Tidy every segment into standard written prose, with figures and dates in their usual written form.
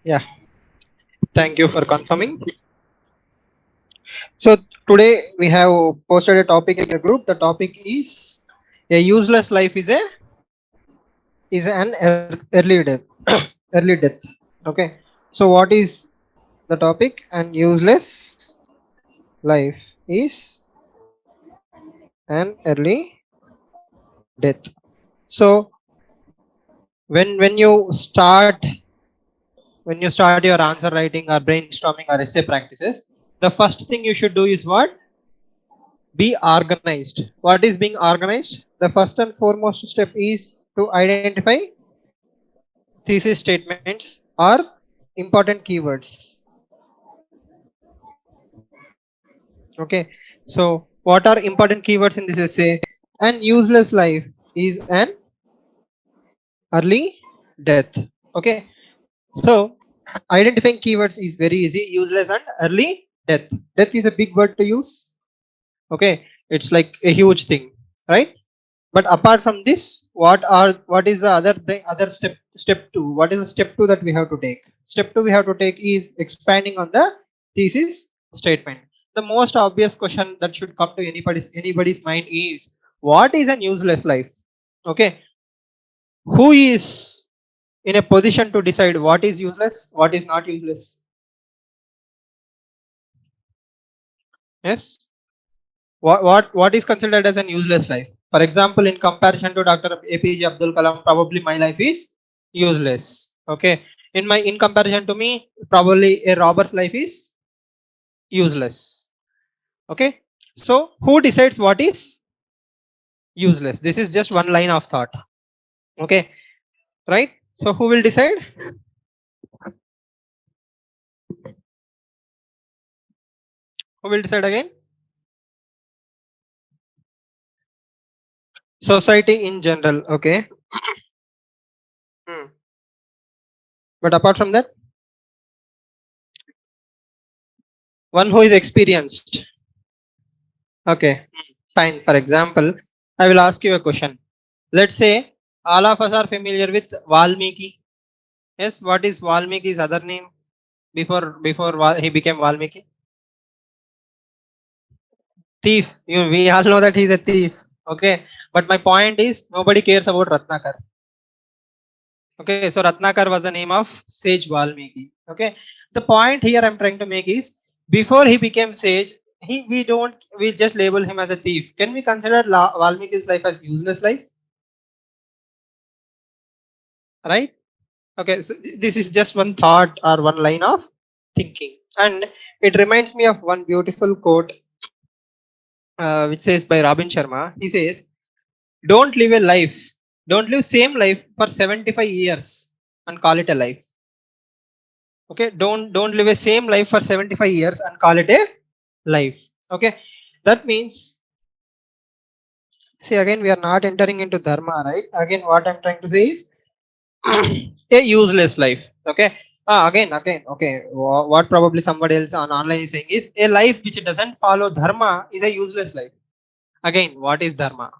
Yeah, thank you for confirming. So today we have posted a topic in the group. The topic is a useless life is an early death. Early death. Okay. So what is the topic? And useless life is an early death. So when you start your answer writing or brainstorming or essay practices, the first thing you should do is what? Be organized. What is being organized? The first and foremost step is to identify thesis statements or important keywords. Okay, so what are important keywords in this essay? An useless life is an early death. Okay, so identifying keywords is very easy. Useless and early death. Death is a big word to use. Okay, it's like a huge thing, right? But apart from this, what is the other step two? What is the step two that we have to take? Step two we have to take is expanding on the thesis statement. The most obvious question that should come to anybody's mind is, what is an useless life? Okay, who is in a position to decide what is useless, what is not useless? Yes, what is considered as an useless life? For example, in comparison to Dr. APJ Abdul Kalam, probably my life is useless. Okay, in comparison to me, probably a robber's life is useless. Okay, so who decides what is useless? This is just one line of thought. Okay, right? So who will decide? Who will decide again? Society in general. Okay. Hmm. But apart from that, one who is experienced. Okay, fine. For example, I will ask you a question. Let's say all of us are familiar with Valmiki. Yes, what is Valmiki's other name before he became Valmiki? Thief. We all know that he's a thief. Okay, but my point is nobody cares about Ratnakar. Okay, so Ratnakar was the name of sage Valmiki. Okay, the point here I'm trying to make is, before he became sage, we just label him as a thief. Can we consider Valmiki's life as useless life? Right? Okay, so this is just one thought or one line of thinking, and it reminds me of one beautiful quote, which says by Robin Sharma. He says, "Don't live a life, don't live same life for 75 years and call it a life." Okay, don't live a same life for 75 years and call it a life. Okay, that means, see, again we are not entering into dharma, right? Again, what I'm trying to say is a useless life. Okay, again, okay, what probably somebody else on online is saying is, a life which doesn't follow dharma is a useless life. Again, what is dharma?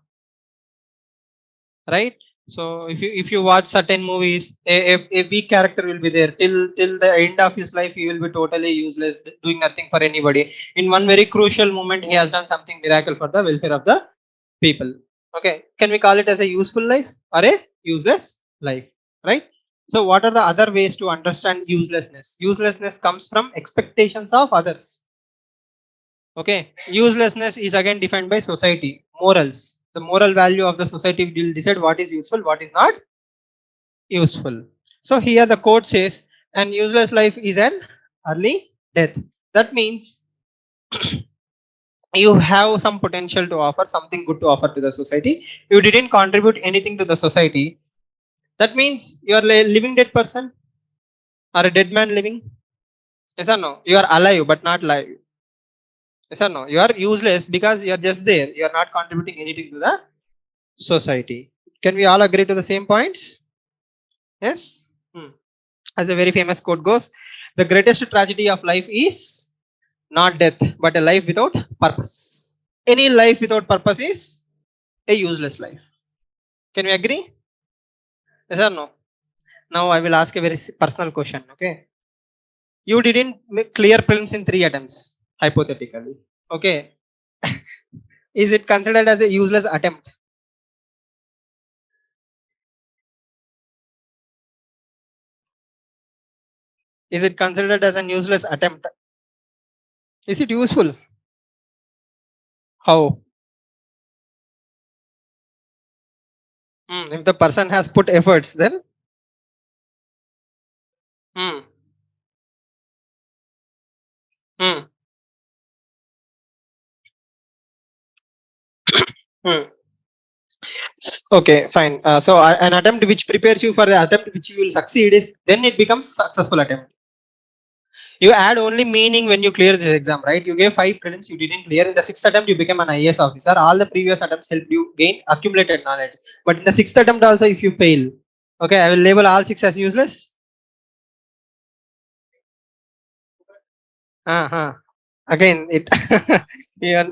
Right? So if you watch certain movies, a weak character will be there till the end of his life. He will be totally useless, doing nothing for anybody. In one very crucial moment, he has done something miracle for the welfare of the people. Okay, can we call it as a useful life or a useless life? Right? So what are the other ways to understand uselessness? Uselessness comes from expectations of others. Okay, uselessness is again defined by society, morals. The moral value of the society will decide what is useful, what is not useful. So here the quote says, an useless life is an early death. That means you have some potential to offer, something good to offer to the society. You didn't contribute anything to the society. That means you are a living dead person or a dead man living. Yes or no? You are alive but not live. Yes or no? You are useless because you are just there. You are not contributing anything to the society. Can we all agree to the same points? Yes. Hmm. As a very famous quote goes, the greatest tragedy of life is not death, but a life without purpose. Any life without purpose is a useless life. Can we agree? Yes or no? Now I will ask a very personal question. Okay. You didn't clear prelims in 3 attempts, hypothetically. Okay. Is it considered as a useless attempt? Is it considered as an useless attempt? Is it useful? How? If the person has put efforts, then hmm, hmm, hmm. Okay, fine. So an attempt which prepares you for the attempt which you will succeed is then it becomes successful attempt. You add only meaning when you clear this exam, right? You gave 5 prelims, you didn't clear. In the sixth attempt, you became an IAS officer. All the previous attempts helped you gain accumulated knowledge. But in the sixth attempt also, if you fail, okay, I will label all 6 as useless. Uh-huh. Again, it yeah,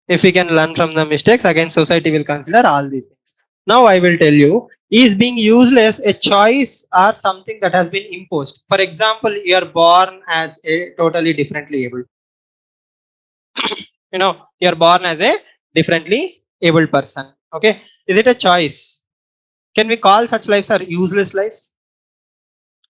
if we can learn from the mistakes, again society will consider all these things. Now I will tell you, is being useless a choice or something that has been imposed? For example, you are born as a totally differently able. You are born as a differently able person. Okay, is it a choice? Can we call such lives are useless lives?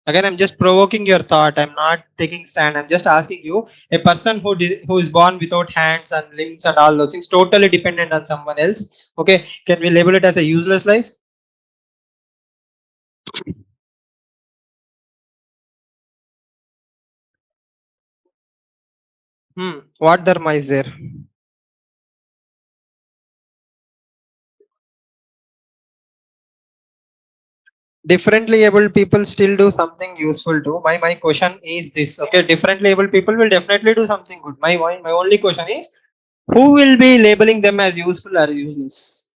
Again, I'm just provoking your thought. I'm not taking stand. I'm just asking you. A person who is born without hands and limbs and all those things, totally dependent on someone else. Okay, can we label it as a useless life? What dharma is there? Differently able people still do something useful too. My question is this. Okay, differently able people will definitely do something good. My only question is, who will be labeling them as useful or useless?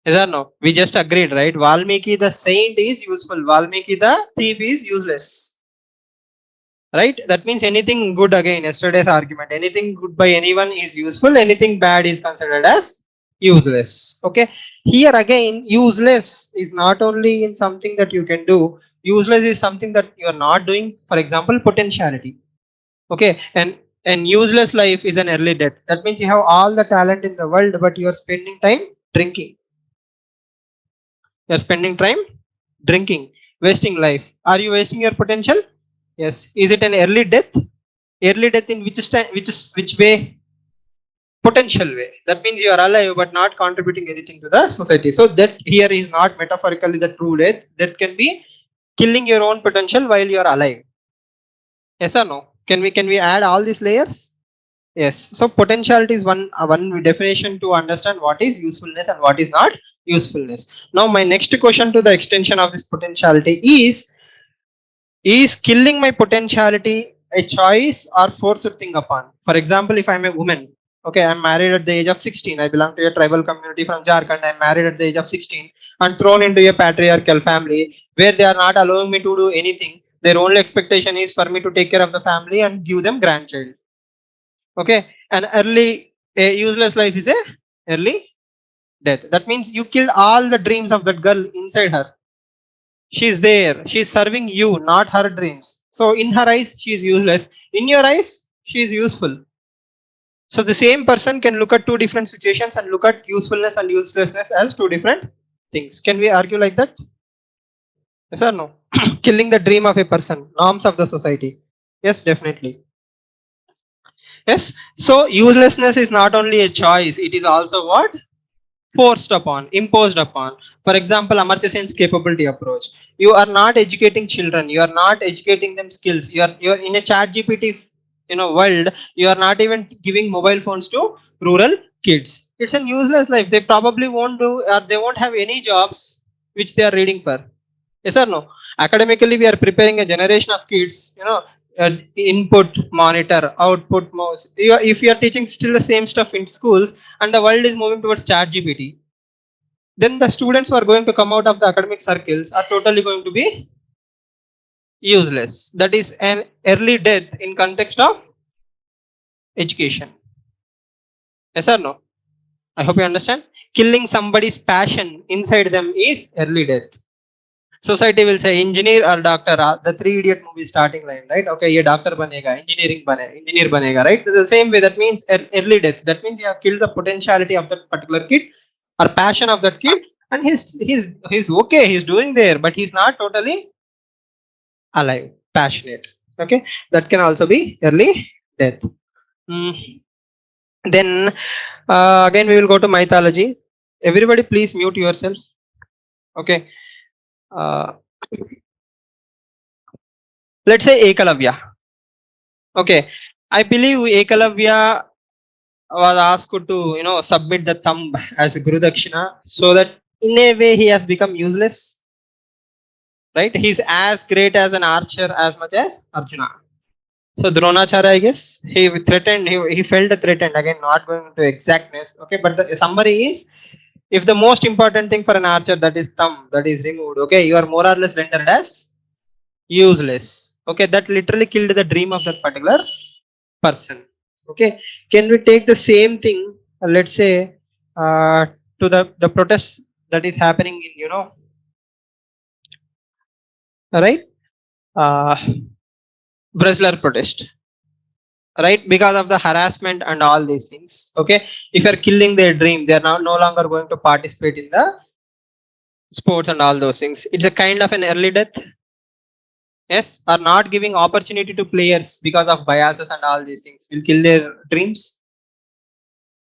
Is that no? We just agreed, right? Valmiki the saint is useful. Valmiki the thief is useless. Right? That means anything good, again, yesterday's argument, anything good by anyone is useful, anything bad is considered as useless. Okay. Here again, useless is not only in something that you can do, useless is something that you are not doing. For example, potentiality. Okay. And useless life is an early death. That means you have all the talent in the world, but you are spending time drinking. You're spending time drinking, wasting life. Are you wasting your potential? Yes. Is it an early death? Early death in which way? Potential way. That means you are alive but not contributing anything to the society. So that here is not metaphorically the true death. That can be killing your own potential while you are alive. Yes or no? Can we add all these layers? Yes. So potentiality is one definition to understand what is usefulness and what is not usefulness. Now my next question to the extension of this potentiality is killing my potentiality a choice or forced thing upon? For example, if I'm a woman, okay, I'm married at the age of 16. I belong to a tribal community from Jharkhand. I'm married at the age of 16 and thrown into a patriarchal family where they are not allowing me to do anything. Their only expectation is for me to take care of the family and give them grandchild. Okay, a useless life is a early death. That means you killed all the dreams of that girl inside her. She's there. She's serving you, not her dreams. So in her eyes, she is useless. In your eyes, she is useful. So the same person can look at two different situations and look at usefulness and uselessness as two different things. Can we argue like that? Yes or no? Killing the dream of a person, norms of the society. Yes, definitely. Yes. So uselessness is not only a choice, it is also what? Forced upon, imposed upon. For example, Amartya Sen's capability approach. You are not educating children. You are not educating them skills. You are in a chat GPT world. You are not even giving mobile phones to rural kids. It's an useless life. They probably won't do, or they won't have any jobs which they are reading for. Yes or no? Academically, we are preparing a generation of kids. Input monitor, output mouse. If you are teaching still the same stuff in schools, and the world is moving towards chat GPT, then the students who are going to come out of the academic circles are totally going to be useless. That is an early death in context of education. Yes or no? I hope you understand. Killing somebody's passion inside them is early death. Society will say engineer or doctor. The Three Idiot movie starting line, right? Okay, ye doctor banega, engineer banega, right? The same way, that means early death. That means you have killed the potentiality of that particular kid or passion of that kid, and he's okay. He's doing there, but he's not totally alive, passionate. Okay, that can also be early death. Mm. Then again, we will go to mythology. Everybody, please mute yourself. Okay. Uh, let's say Ekalavya. Okay, I believe Ekalavya was asked to submit the thumb as Guru Dakshina, so that in a way he has become useless. Right? He's as great as an archer as much as Arjuna. So Dronacharya, I guess, he threatened. He felt threatened. Again, not going into exactness. Okay, but the summary is, if the most important thing for an archer, that is thumb, that is removed, okay, you are more or less rendered as useless. Okay, that literally killed the dream of that particular person. Okay, can we take the same thing? Let's say to the protest that is happening in right, uh, Bresler protest, right? Because of the harassment and all these things. Okay, if you are killing their dream, they are now no longer going to participate in the sports and all those things. It's a kind of an early death. Yes, or not giving opportunity to players because of biases and all these things will kill their dreams.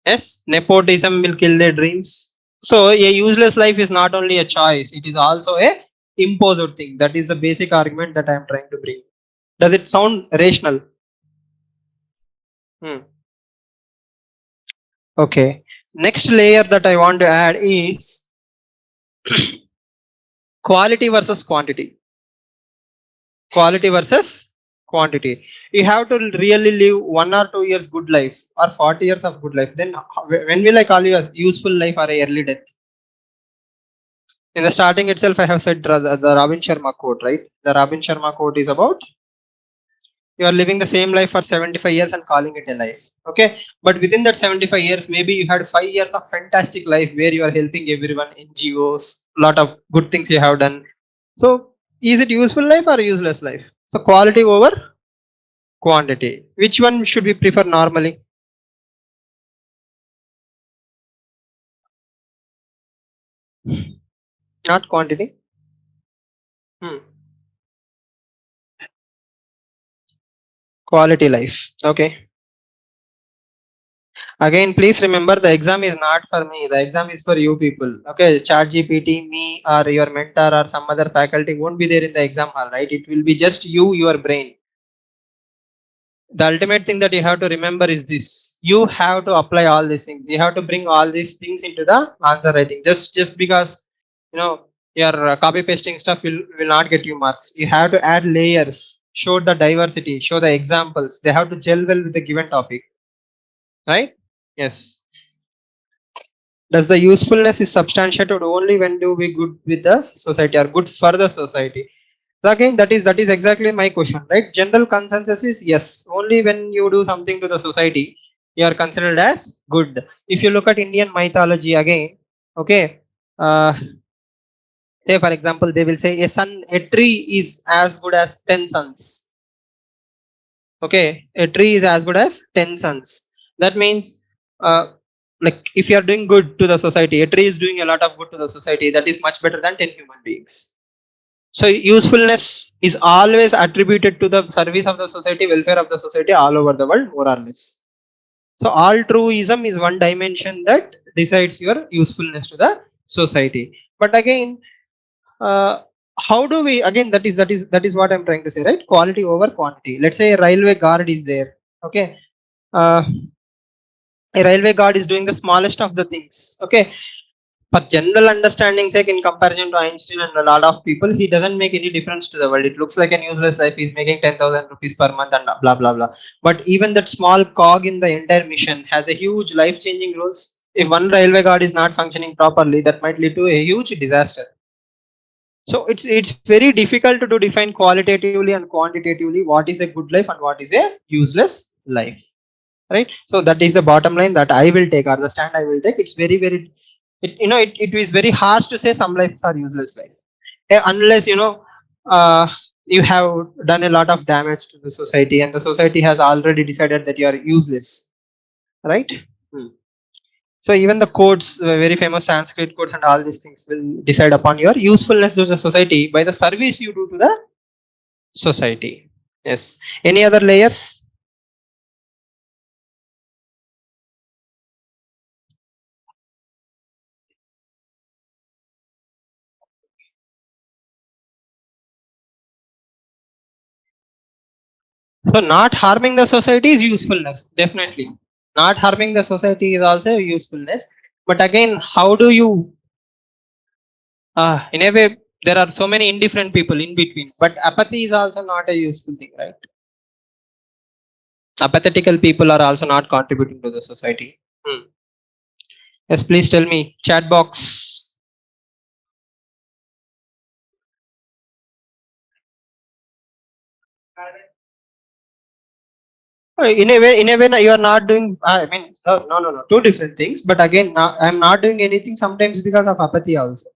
Yes, nepotism will kill their dreams. So a useless life is not only a choice, it is also a imposed thing. That is the basic argument that I am trying to bring. Does it sound rational? Hmm. Okay. Next layer that I want to add is quality versus quantity. Quality versus quantity. You have to really live 1 or 2 years good life or 40 years of good life. Then when will I call you as useful life or a early death? In the starting itself, I have said the Robin Sharma quote, right? The Robin Sharma quote is about, you are living the same life for 75 years and calling it a life. Okay, but within that 75 years, maybe you had 5 years of fantastic life where you are helping everyone, NGOs, lot of good things you have done. So is it useful life or useless life? So quality over quantity, which one should we prefer normally? Not quantity. Hmm. Quality life. Okay, again, please remember, the exam is not for me. The exam is for you people. Okay, chat GPT, me, or your mentor or some other faculty won't be there in the exam hall, right? It will be just you, your brain. The ultimate thing that you have to remember is this: you have to apply all these things. You have to bring all these things into the answer writing. Just because your copy pasting stuff will not get you marks. You have to add layers, show the diversity, show the examples. They have to gel well with the given topic, right? Yes. Does the usefulness is substantiated only when do we good with the society or good for the society? So again, that is exactly my question, right? General consensus is yes, only when you do something to the society you are considered as good. If you look at Indian mythology again, okay, uh, say for example, they will say a tree is as good as 10 sons. Okay, a tree is as good as 10 sons. That means, uh, like, if you are doing good to the society, a tree is doing a lot of good to the society, that is much better than 10 human beings. So usefulness is always attributed to the service of the society, welfare of the society all over the world, more or less. So altruism is one dimension that decides your usefulness to the society. But again, uh, how do we, again, that is what I'm trying to say, right? Quality over quantity. Let's say a railway guard is there. Okay, uh, a railway guard is doing the smallest of the things. Okay, for general understanding sake, in comparison to Einstein and a lot of people, he doesn't make any difference to the world. It looks like an useless life. He's making 10,000 rupees per month and blah blah blah. But even that small cog in the entire mission has a huge life-changing roles. If one railway guard is not functioning properly, that might lead to a huge disaster. So it's very difficult to define qualitatively and quantitatively what is a good life and what is a useless life, right? So that is the bottom line that I will take, or the stand I will take. It's very, very, it is very harsh to say some lives are useless life. unless you have done a lot of damage to the society, and the society has already decided that you are useless, right? Hmm. So even the codes, very famous Sanskrit codes and all these things will decide upon your usefulness to the society by the service you do to the society. Yes. Any other layers? So not harming the society is usefulness, definitely. Not harming the society is also usefulness. But again, how do you, in a way, there are so many indifferent people in between. But apathy is also not a useful thing, right? Apathetical people are also not contributing to the society. Hmm. Yes, please tell me. Chat box. In a way, no, you are not doing. I mean, no, no, no, two different things. But again, I'm not doing anything sometimes because of apathy also.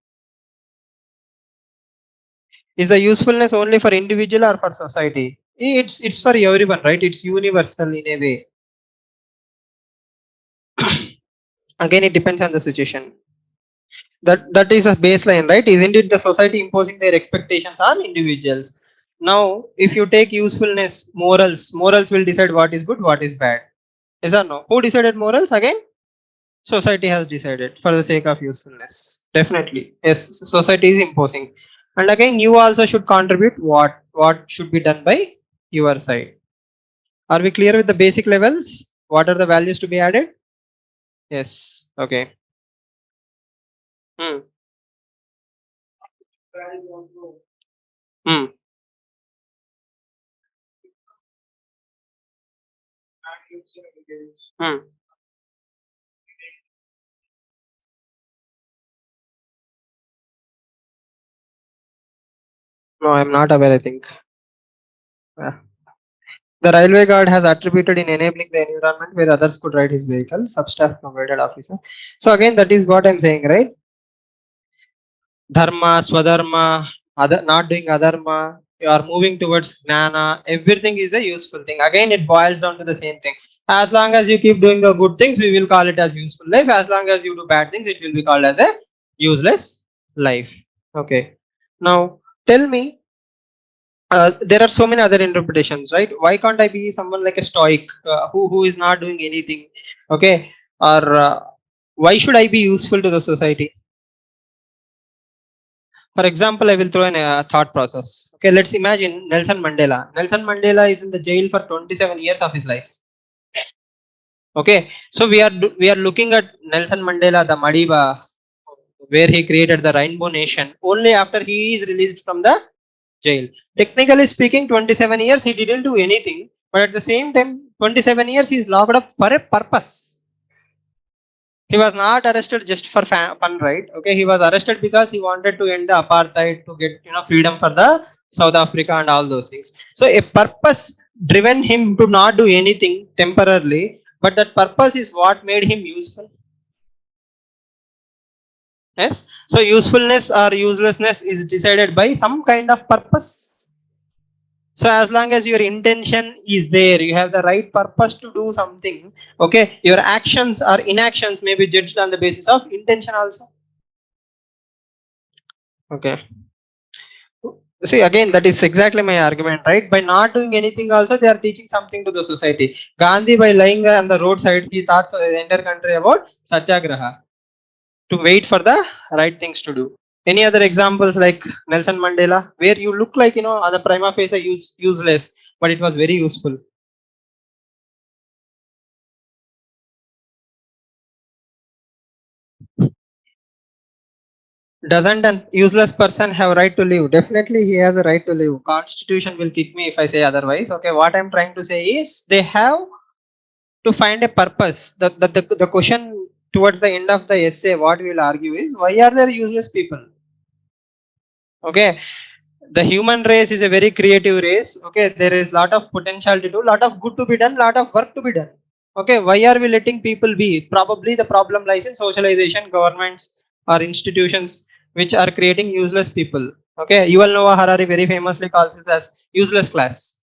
Is the usefulness only for individual or for society? It's for everyone, right? It's universal in a way. Again, it depends on the situation. That is a baseline, right? Isn't it the society imposing their expectations on individuals? Now if you take usefulness, morals will decide what is good, what is bad. Is that no? Who decided morals? Again, society has decided for the sake of usefulness. Definitely, yes, society is imposing. And again, you also should contribute what should be done by your side. Are we clear with the basic levels? What are the values to be added? Yes. Okay. Hmm. Hmm. Hmm. No, I'm not aware, I think. Yeah. The railway guard has attributed in enabling the environment where others could ride his vehicle, substaff provided officer. So again, that is what I'm saying, right? Dharma, swadharma, other not doing adharma, you are moving towards gnana, everything is a useful thing. Again, it boils down to the same thing. As long as you keep doing the good things, we will call it as useful life. As long as you do bad things, it will be called as a useless life. Okay. Now tell me, there are so many other interpretations, right? Why can't I be someone like a stoic, who is not doing anything? Okay. Or why should I be useful to the society? For example, I will throw in a thought process. Okay, let's imagine Nelson Mandela is in the jail for 27 years of his life. Okay, so we are looking at Nelson Mandela, the Madiba, where he created the Rainbow Nation, only after he is released from the jail. Technically speaking, 27 years he didn't do anything, but at the same time, 27 years he is locked up for a purpose. He was not arrested just for fun, right? Okay, he was arrested because he wanted to end the apartheid, to get freedom for the South Africa and all those things. So a purpose driven him to not do anything temporarily, but that purpose is what made him useful. Yes. So usefulness or uselessness is decided by some kind of purpose. So as long as your intention is there, you have the right purpose to do something. Okay, your actions or inactions may be judged on the basis of intention also. Okay. See, again, that is exactly my argument, right? By not doing anything, also they are teaching something to the society. Gandhi, by lying on the roadside, he taught the entire country about satyagraha, to wait for the right things to do. Any other examples like Nelson Mandela, where you look like on the prima facie useless, but it was very useful. Doesn't an useless person have right to live? Definitely, he has a right to live. Constitution will kick me if I say otherwise. Okay, what I'm trying to say is they have to find a purpose. The question towards the end of the essay, what we will argue is, why are there useless people? Okay, the human race is a very creative race. Okay, there is lot of potential to do, lot of good to be done, lot of work to be done. Okay, why are we letting people be? Probably the problem lies in socialization, governments or institutions which are creating useless people. Okay, Yuval Noah Harari very famously calls this as useless class.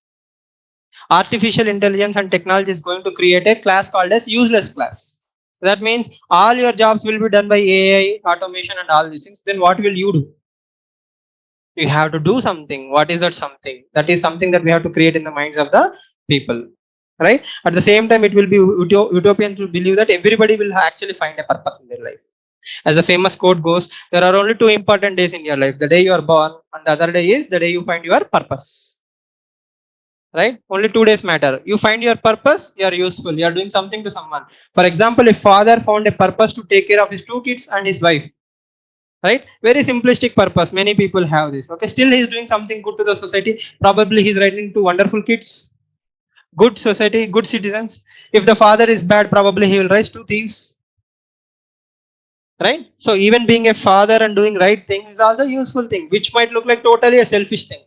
Artificial intelligence and technology is going to create a class called as useless class. So that means all your jobs will be done by AI, automation, and all these things. Then what will you do? You have to do something. What is that something? That is something that we have to create in the minds of the people, right? At the same time, it will be utopian to believe that everybody will actually find a purpose in their life. As the famous quote goes, there are only two important days in your life: the day you are born, and the other day is the day you find your purpose. Right? Only 2 days matter. You find your purpose, you are useful, you are doing something to someone. For example, if father found a purpose to take care of his two kids and his wife, right? Very simplistic purpose, many people have this. Okay, still he is doing something good to the society. Probably he's writing to wonderful kids, good society, good citizens. If the father is bad, probably he will raise two thieves, right? So even being a father and doing right things is also a useful thing, which might look like totally a selfish thing,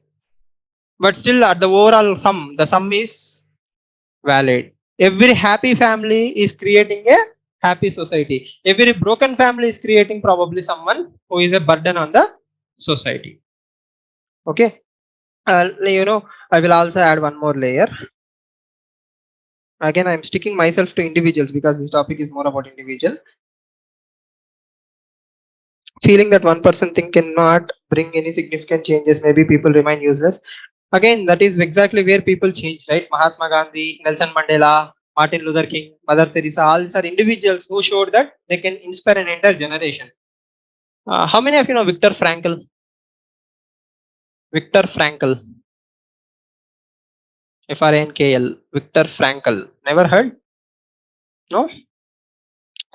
but still at the overall sum, the sum is valid. Every happy family is creating a happy society. Every broken family is creating probably someone who is a burden on the society. Okay. I will also add one more layer. Again, I'm sticking myself to individuals because this topic is more about individual. Feeling that one person thing cannot bring any significant changes, maybe people remain useless. Again, that is exactly where people change, right? Mahatma Gandhi, Nelson Mandela, Martin Luther King, Mother Teresa, all these are individuals who showed that they can inspire an entire generation. How many of you know Viktor Frankl? Viktor Frankl, Frankl. Viktor Frankl, never heard? No.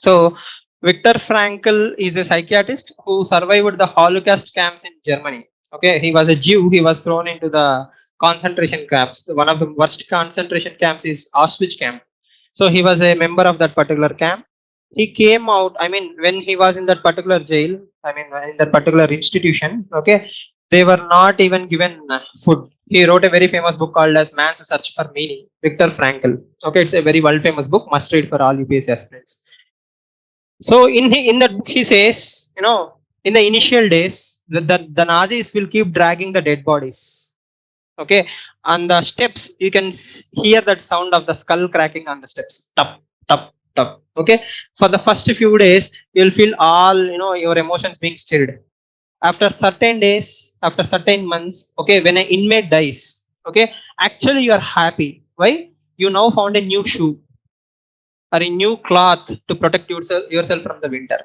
So Viktor Frankl is a psychiatrist who survived the Holocaust camps in Germany. Okay, he was a Jew. He was thrown into the concentration camps. One of the worst concentration camps is Auschwitz camp. So he was a member of that particular camp. He came out. I mean, when he was in that particular jail, I mean, in that particular institution. Okay, they were not even given food. He wrote a very famous book called as Man's Search for Meaning. Viktor Frankl. Okay, it's a very world famous book. Must read for all UPSC aspirants. So in that book he says, in the initial days, the Nazis will keep dragging the dead bodies. Okay, on the steps you can hear that sound of the skull cracking on the steps. Tup, tup, tup. Okay, for the first few days you'll feel all your emotions being stirred. After certain days, after certain months, okay, when an inmate dies, okay, actually you are happy. Why? You now found a new shoe or a new cloth to protect yourself from the winter.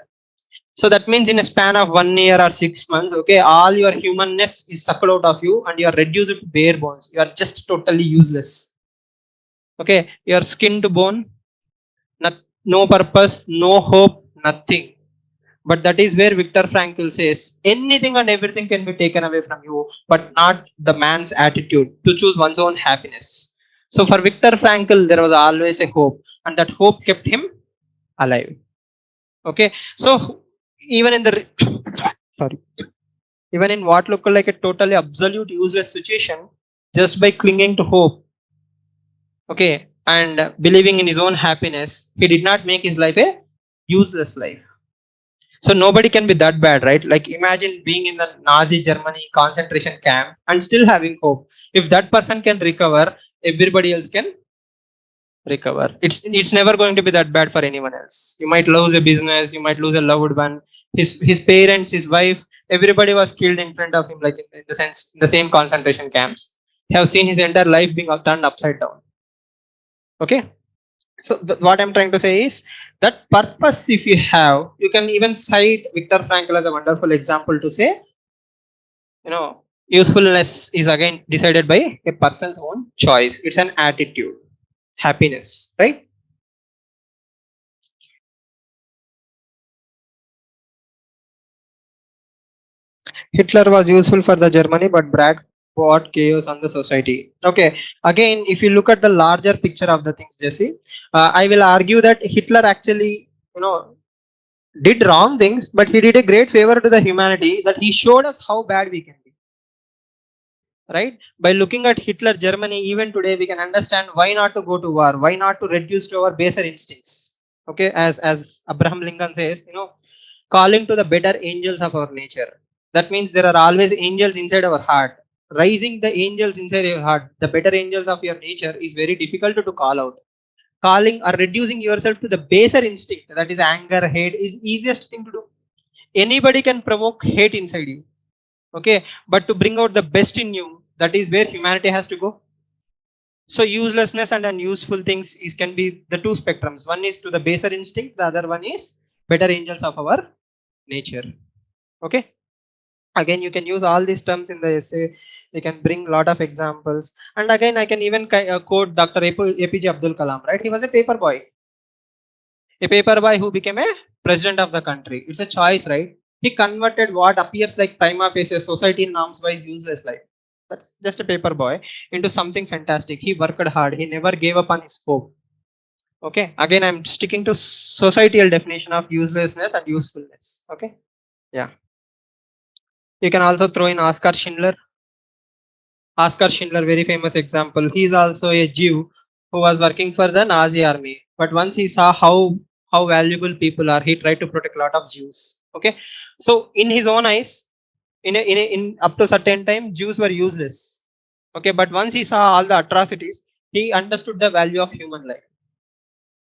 So that means in a span of 1 year or 6 months, okay, all your humanness is sucked out of you and you are reduced to bare bones. You are just totally useless. Okay, you are skin to bone, no purpose, no hope, nothing. But that is where Viktor Frankl says anything and everything can be taken away from you, but not the man's attitude to choose one's own happiness. So for Viktor Frankl, there was always a hope, and that hope kept him alive. Okay, so even in the sorry, even in what looked like a totally absolute useless situation, just by clinging to hope, okay, and believing in his own happiness, he did not make his life a useless life. So nobody can be that bad, right? Like imagine being in the Nazi Germany concentration camp and still having hope. If that person can recover, everybody else can recover. It's never going to be that bad for anyone else. You might lose a business, you might lose a loved one, his parents, his wife, everybody was killed in front of him, like in the sense in the same concentration camps. He have seen his entire life being turned upside down. Okay, so what I'm trying to say is that purpose, if you have, you can even cite Viktor Frankl as a wonderful example to say, usefulness is again decided by a person's own choice. It's an attitude, happiness, right? Hitler was useful for the Germany, but Brad brought chaos on the society. Okay, again, if you look at the larger picture of the things, Jesse, I will argue that Hitler actually, did wrong things, but he did a great favor to the humanity, that he showed us how bad we can be. Right? By looking at Hitler Germany, even today, we can understand why not to go to war, why not to reduce to our baser instincts. Okay, as Abraham Lincoln says, calling to the better angels of our nature. That means there are always angels inside our heart. Raising the angels inside your heart, the better angels of your nature, is very difficult to call out. Calling or reducing yourself to the baser instinct, that is anger, hate, is easiest thing to do. Anybody can provoke hate inside you. Okay, but to bring out the best in you, that is where humanity has to go. So uselessness and unuseful things can be the two spectrums. One is to the baser instinct, the other one is better angels of our nature. Okay, again you can use all these terms in the essay. You can bring lot of examples, and again I can even quote Dr. APJ Abdul Kalam, right? He was a paper boy, who became a president of the country. It's a choice, right? He converted what appears like prima facie society norms wise useless life, that's just a paper boy, into something fantastic. He worked hard, he never gave up on his hope. Okay, again I'm sticking to societal definition of uselessness and usefulness. Okay, yeah. You can also throw in Oscar Schindler, very famous example. He is also a Jew who was working for the Nazi army. But once he saw how valuable people are, he tried to protect a lot of Jews. Okay, so in his own eyes, in up to certain time, Jews were useless. Okay, but once he saw all the atrocities, he understood the value of human life.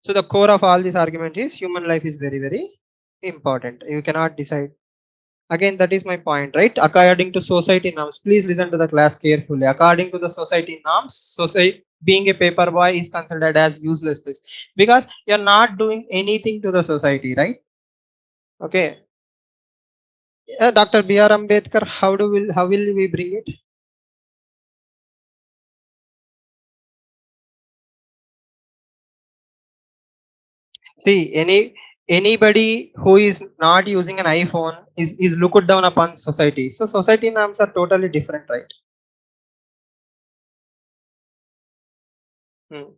So the core of all this argument is human life is very very important. You cannot decide. Again, that is my point, right? According to society norms, please listen to the class carefully. According to the society norms, society, being a paper boy is considered as uselessness because you're not doing anything to the society, right? Okay. Dr. B.R. Ambedkar, how will we bring it? See, anybody who is not using an iPhone is looked down upon society. So society norms are totally different, right? Hmm.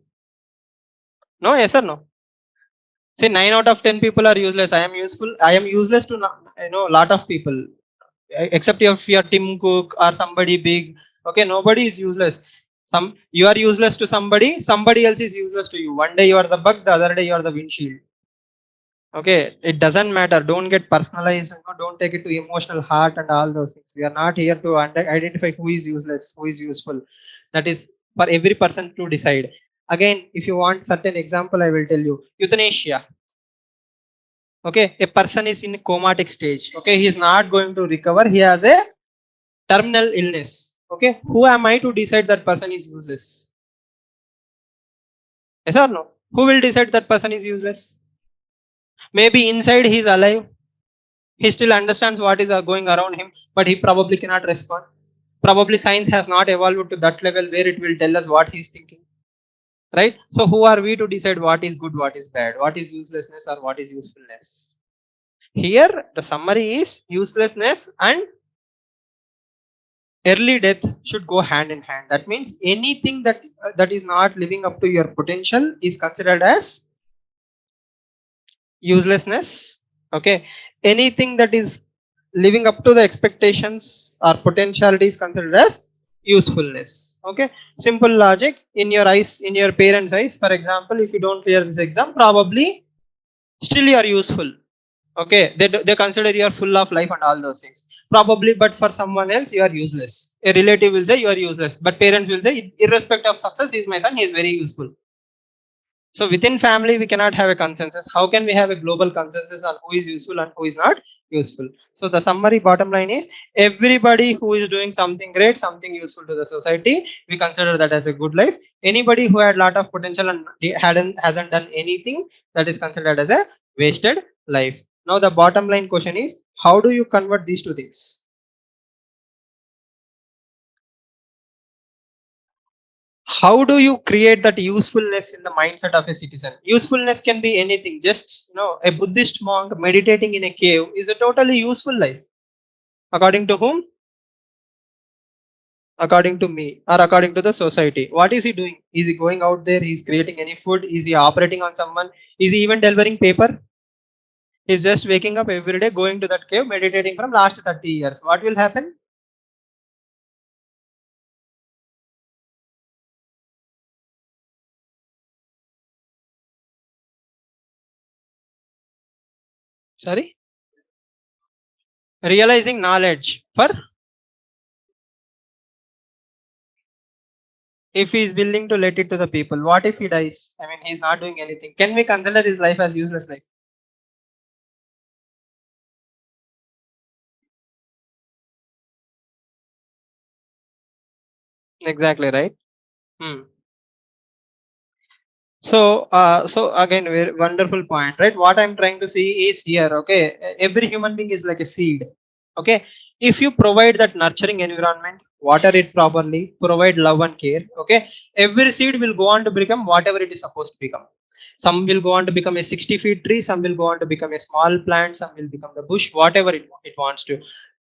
No, yes or no? See, 9 out of 10 people are useless. I am useful. I am useless to a lot of people, except if you are Tim Cook or somebody big. Okay, nobody is useless. You are useless to somebody. Somebody else is useless to you. One day you are the bug. The other day you are the windshield. Okay, it doesn't matter. Don't get personalized. Don't take it to emotional heart and all those things. We are not here to identify who is useless, who is useful. That is for every person to decide. Again, if you want certain example, I will tell you. Euthanasia. Okay, a person is in comatic stage. Okay, he is not going to recover. He has a terminal illness. Okay, who am I to decide that person is useless? Yes or no? Who will decide that person is useless? Maybe inside he is alive. He still understands what is going around him, but he probably cannot respond. Probably science has not evolved to that level where it will tell us what he is thinking. Right? So who are we to decide what is good, what is bad, what is uselessness or what is usefulness? Here the summary is uselessness and early death should go hand in hand. That means anything that is not living up to your potential is considered as uselessness. Okay, anything that is living up to the expectations or potentiality is considered as usefulness. Okay, simple logic. In your eyes, in your parents eyes, for example, if you don't clear this exam, probably still you are useful. Okay, they consider you are full of life and all those things probably, but for someone else you are useless. A relative will say you are useless, but parents will say irrespective of success, he is my son, he is very useful. So within family we cannot have a consensus. How can we have a global consensus on who is useful and who is not useful? So the summary bottom line is everybody who is doing something great, something useful to the society, we consider that as a good life. Anybody who had lot of potential and hasn't done anything, that is considered as a wasted life. Now the bottom line question is, how do you convert these two things? How do you create that usefulness in the mindset of a citizen? Usefulness can be anything. Just a Buddhist monk meditating in a cave is a totally useful life. According to whom? According to me, or according to the society. What is he doing? Is he going out there? He's creating any food? Is he operating on someone? Is he even delivering paper? He's just waking up every day, going to that cave, meditating from last 30 years. What will happen? Sorry? realizing knowledge for, if he is willing to let it to the people. What if he dies? I mean, he's not doing anything. Can we consider his life as useless life? Exactly, right? Hmm. So again, very wonderful point, right? What I'm trying to see is here, okay, every human being is like a seed, okay? If you provide that nurturing environment, water it properly, provide love and care, okay, every seed will go on to become whatever it is supposed to become. Some will go on to become a 60 feet tree, some will go on to become a small plant, some will become the bush, whatever it wants to.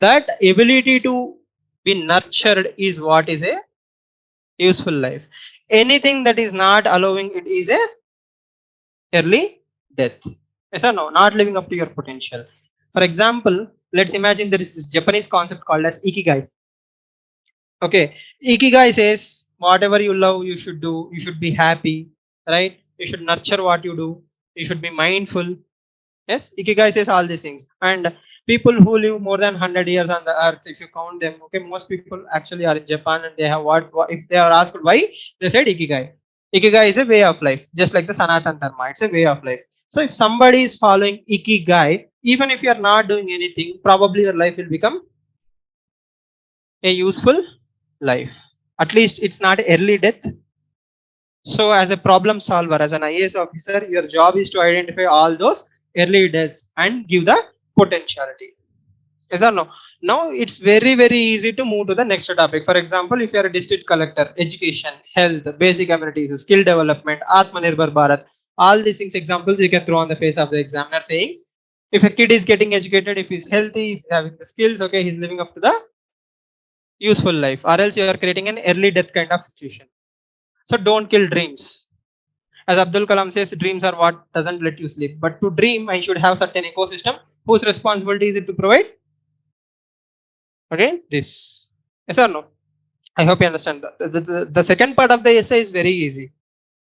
That ability to be nurtured is what is a useful life. Anything that is not allowing it is a early death. Yes or no? Not living up to your potential. For example, let's imagine there is this Japanese concept called as ikigai. Okay, ikigai says whatever you love, you should do. You should be happy, right? You should nurture what you do. You should be mindful. Yes, ikigai says all these things. And people who live more than 100 years on the earth, if you count them, okay, most people actually are in Japan and they have what if they are asked why, they said ikigai. Ikigai is a way of life, just like the Sanatan Dharma, it's a way of life. So if somebody is following ikigai, even if you are not doing anything, probably your life will become a useful life. At least it's not early death. So, as a problem solver, as an IAS officer, your job is to identify all those early deaths and give the potentiality. Yes or no? Now, it's very, very easy to move to the next topic. For example, if you are a district collector, education, health, basic amenities, skill development, Atmanirbhar Bharat, all these things, examples you can throw on the face of the examiner saying, if a kid is getting educated, if he's healthy, if he's having the skills, okay, he's living up to the useful life, or else you are creating an early death kind of situation. So, don't kill dreams. As Abdul Kalam says, dreams are what doesn't let you sleep. But to dream, I should have certain ecosystem whose responsibility is it to provide? Okay, this. Yes or no? I hope you understand that. The second part of the essay is very easy.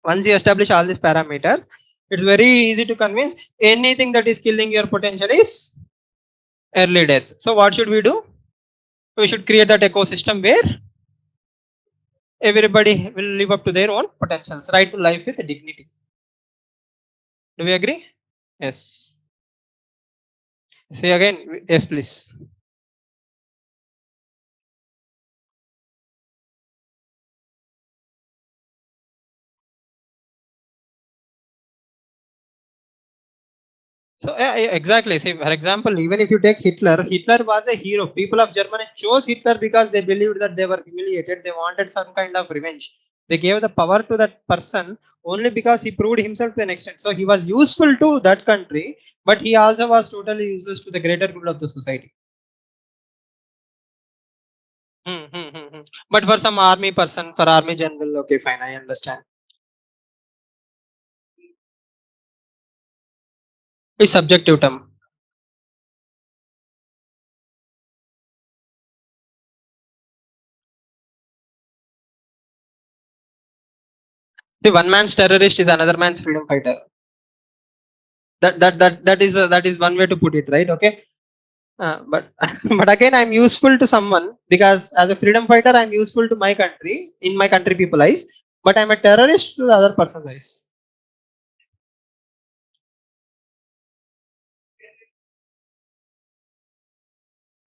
Once you establish all these parameters, it's very easy to convince anything that is killing your potential is early death. So what should we do? We should create that ecosystem where everybody will live up to their own potentials, right to life with dignity. Do we agree? Yes. Say again. Yes, please. So yeah, exactly. See, for example, even if you take Hitler, Hitler was a hero. People of Germany chose Hitler because they believed that they were humiliated. They wanted some kind of revenge. They gave the power to that person only because he proved himself to an extent. So he was useful to that country, but he also was totally useless to the greater good of the society. But for some army person, for army general, okay, fine, I understand. It's subjective term. See, one man's terrorist is another man's freedom fighter. That is one way to put it, right? Okay. But but again, I'm useful to someone because as a freedom fighter, I'm useful to my country in my country people eyes. But I'm a terrorist to the other person's eyes.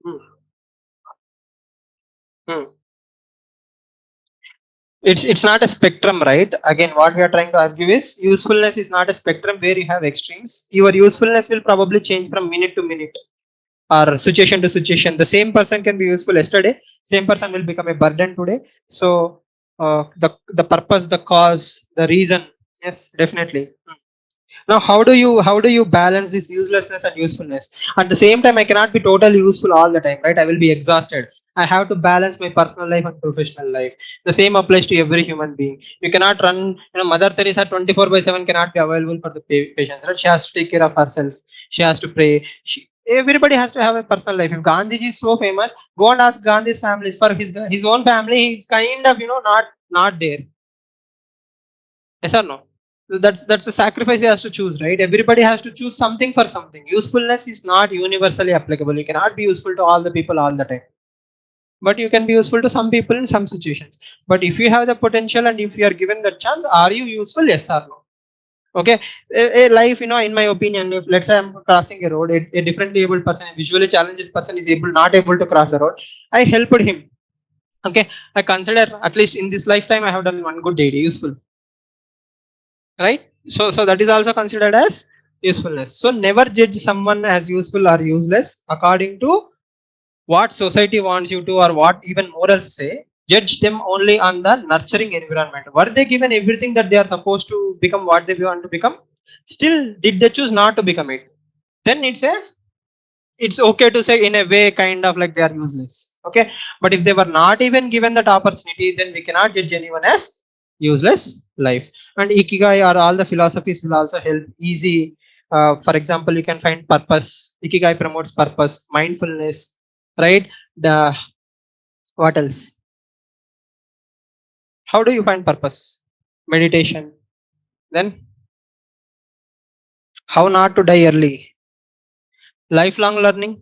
Hmm. Hmm. It's not a spectrum, right? Again, what we are trying to argue is usefulness is not a spectrum where you have extremes. Your usefulness will probably change from minute to minute or situation to situation. The same person can be useful yesterday, same person will become a burden today. So the purpose, the cause, the reason, yes, definitely. Now how do you balance this uselessness and usefulness? At the same time, I cannot be totally useful all the time, right? I will be exhausted. I have to balance my personal life and professional life. The same applies to every human being. You cannot run, Mother Teresa 24 by 7 cannot be available for the patients, right? She has to take care of herself. She has to pray. Everybody has to have a personal life. If Gandhiji is so famous, go and ask Gandhi's families. For his own family, he's kind of not there. Yes or no? That's the sacrifice he has to choose, right? Everybody has to choose something for something. Usefulness is not universally applicable. You cannot be useful to all the people all the time, but you can be useful to some people in some situations. But if you have the potential and if you are given the chance, are you useful? Yes or no? Okay. A life, in my opinion, if let's say I'm crossing a road, a differently able person, a visually challenged person is not able to cross the road, I helped him. Okay, I consider at least in this lifetime I have done one good deed, useful, right? So that is also considered as usefulness. So never judge someone as useful or useless according to what society wants you to, or what even morals say. Judge them only on the nurturing environment. Were they given everything that they are supposed to become what they want to become? Still, did they choose not to become it? Then it's okay to say in a way kind of like they are useless. Okay, but if they were not even given that opportunity, then we cannot judge anyone as useless life. And ikigai or all the philosophies will also help easy. For example, you can find purpose. Ikigai promotes purpose, mindfulness, right? The what else? How do you find purpose? Meditation. Then how not to die early. Lifelong learning.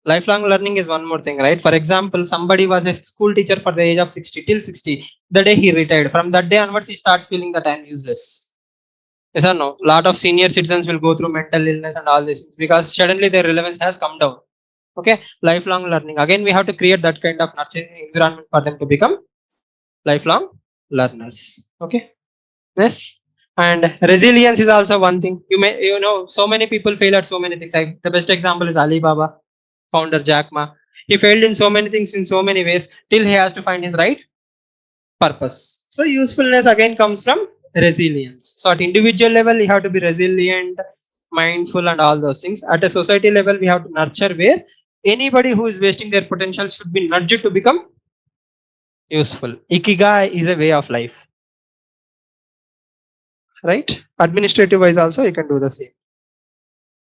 Lifelong learning is one more thing, right? For example, somebody was a school teacher for the age of 60 till 60. The day he retired, from that day onwards he starts feeling that I am useless. Yes or no? A lot of senior citizens will go through mental illness and all these things because suddenly their relevance has come down. Okay, lifelong learning, again we have to create that kind of nurturing environment for them to become lifelong learners. Okay. Yes. And resilience is also one thing. So many people fail at so many things. The best example is Alibaba founder Jack Ma. He failed in so many things in so many ways till he has to find his right purpose. So usefulness again comes from resilience. So at individual level, you have to be resilient, mindful, and all those things. At a society level, we have to nurture where anybody who is wasting their potential should be nurtured to become useful. Ikigai is a way of life, right? Administrative wise, also you can do the same.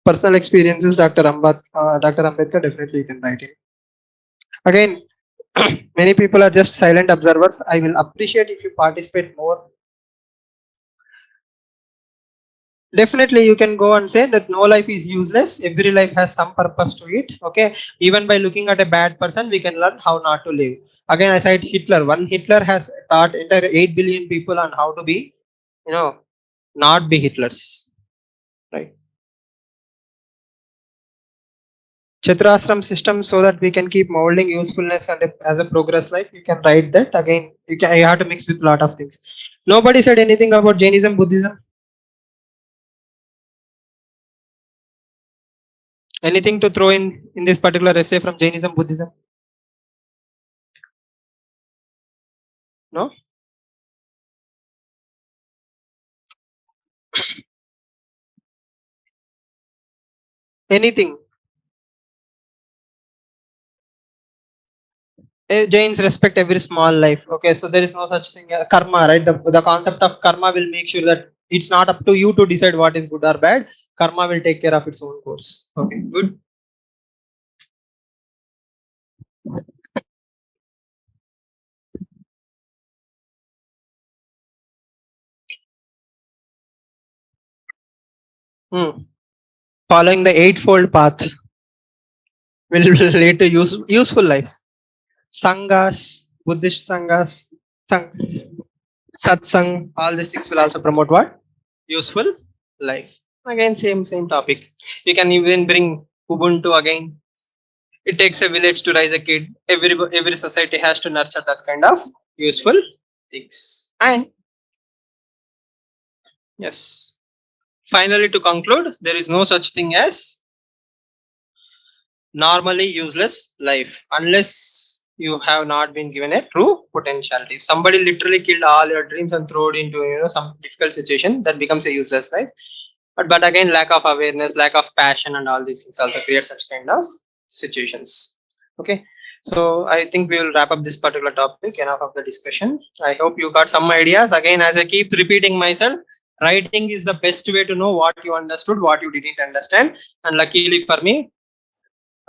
Personal experiences, Dr. Ambedkar, definitely you can write it. Again, many people are just silent observers. I will appreciate if you participate more. Definitely, you can go and say that no life is useless. Every life has some purpose to it. Okay, even by looking at a bad person, we can learn how not to live. Again, I said Hitler. One Hitler has taught entire 8 billion people on how to be, you know, not be Hitlers. Right. Chaturashram system, so that we can keep molding usefulness and as a progress life. You can write that again. You have to mix with a lot of things. Nobody said anything about Jainism, Buddhism. Anything to throw in this particular essay from Jainism, Buddhism? No. Anything. Jains respect every small life. Okay, so there is no such thing as karma, right? The concept of karma will make sure that it's not up to you to decide what is good or bad. Karma will take care of its own course. Okay, good. Hmm. Following the eightfold path will lead to useful life. Sanghas, Buddhist sanghas, sang, satsang, all these things will also promote what? Useful life. Again, same topic. You can even bring Ubuntu again. It takes a village to raise a kid. Every society has to nurture that kind of useful things. And yes, finally to conclude, there is no such thing as normally useless life unless you have not been given a true potentiality. If somebody literally killed all your dreams and throw it into some difficult situation, that becomes a useless life. But again, lack of awareness, lack of passion, and all these things also create such kind of situations. Okay, so I think we will wrap up this particular topic. Enough of the discussion. I hope you got some ideas. Again, as I keep repeating myself, writing is the best way to know what you understood, what you didn't understand. And luckily for me,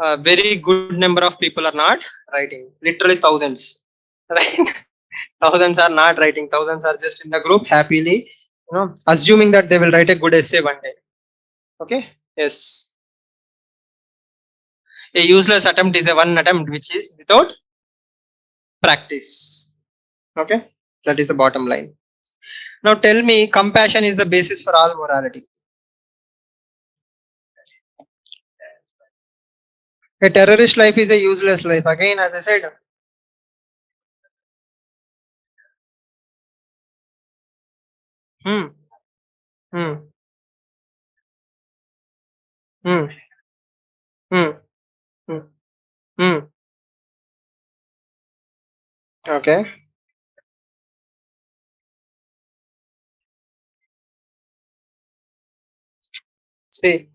a very good number of people are not writing. Literally thousands, right? Thousands are not writing. Thousands are just in the group happily, assuming that they will write a good essay one day. Okay. Yes. A useless attempt is a one attempt which is without practice. Okay. That is the bottom line. Now tell me, compassion is the basis for all morality. A terrorist life is a useless life. Again, as I said, hmm, hmm, hmm, hmm, hmm, hmm. Okay. See,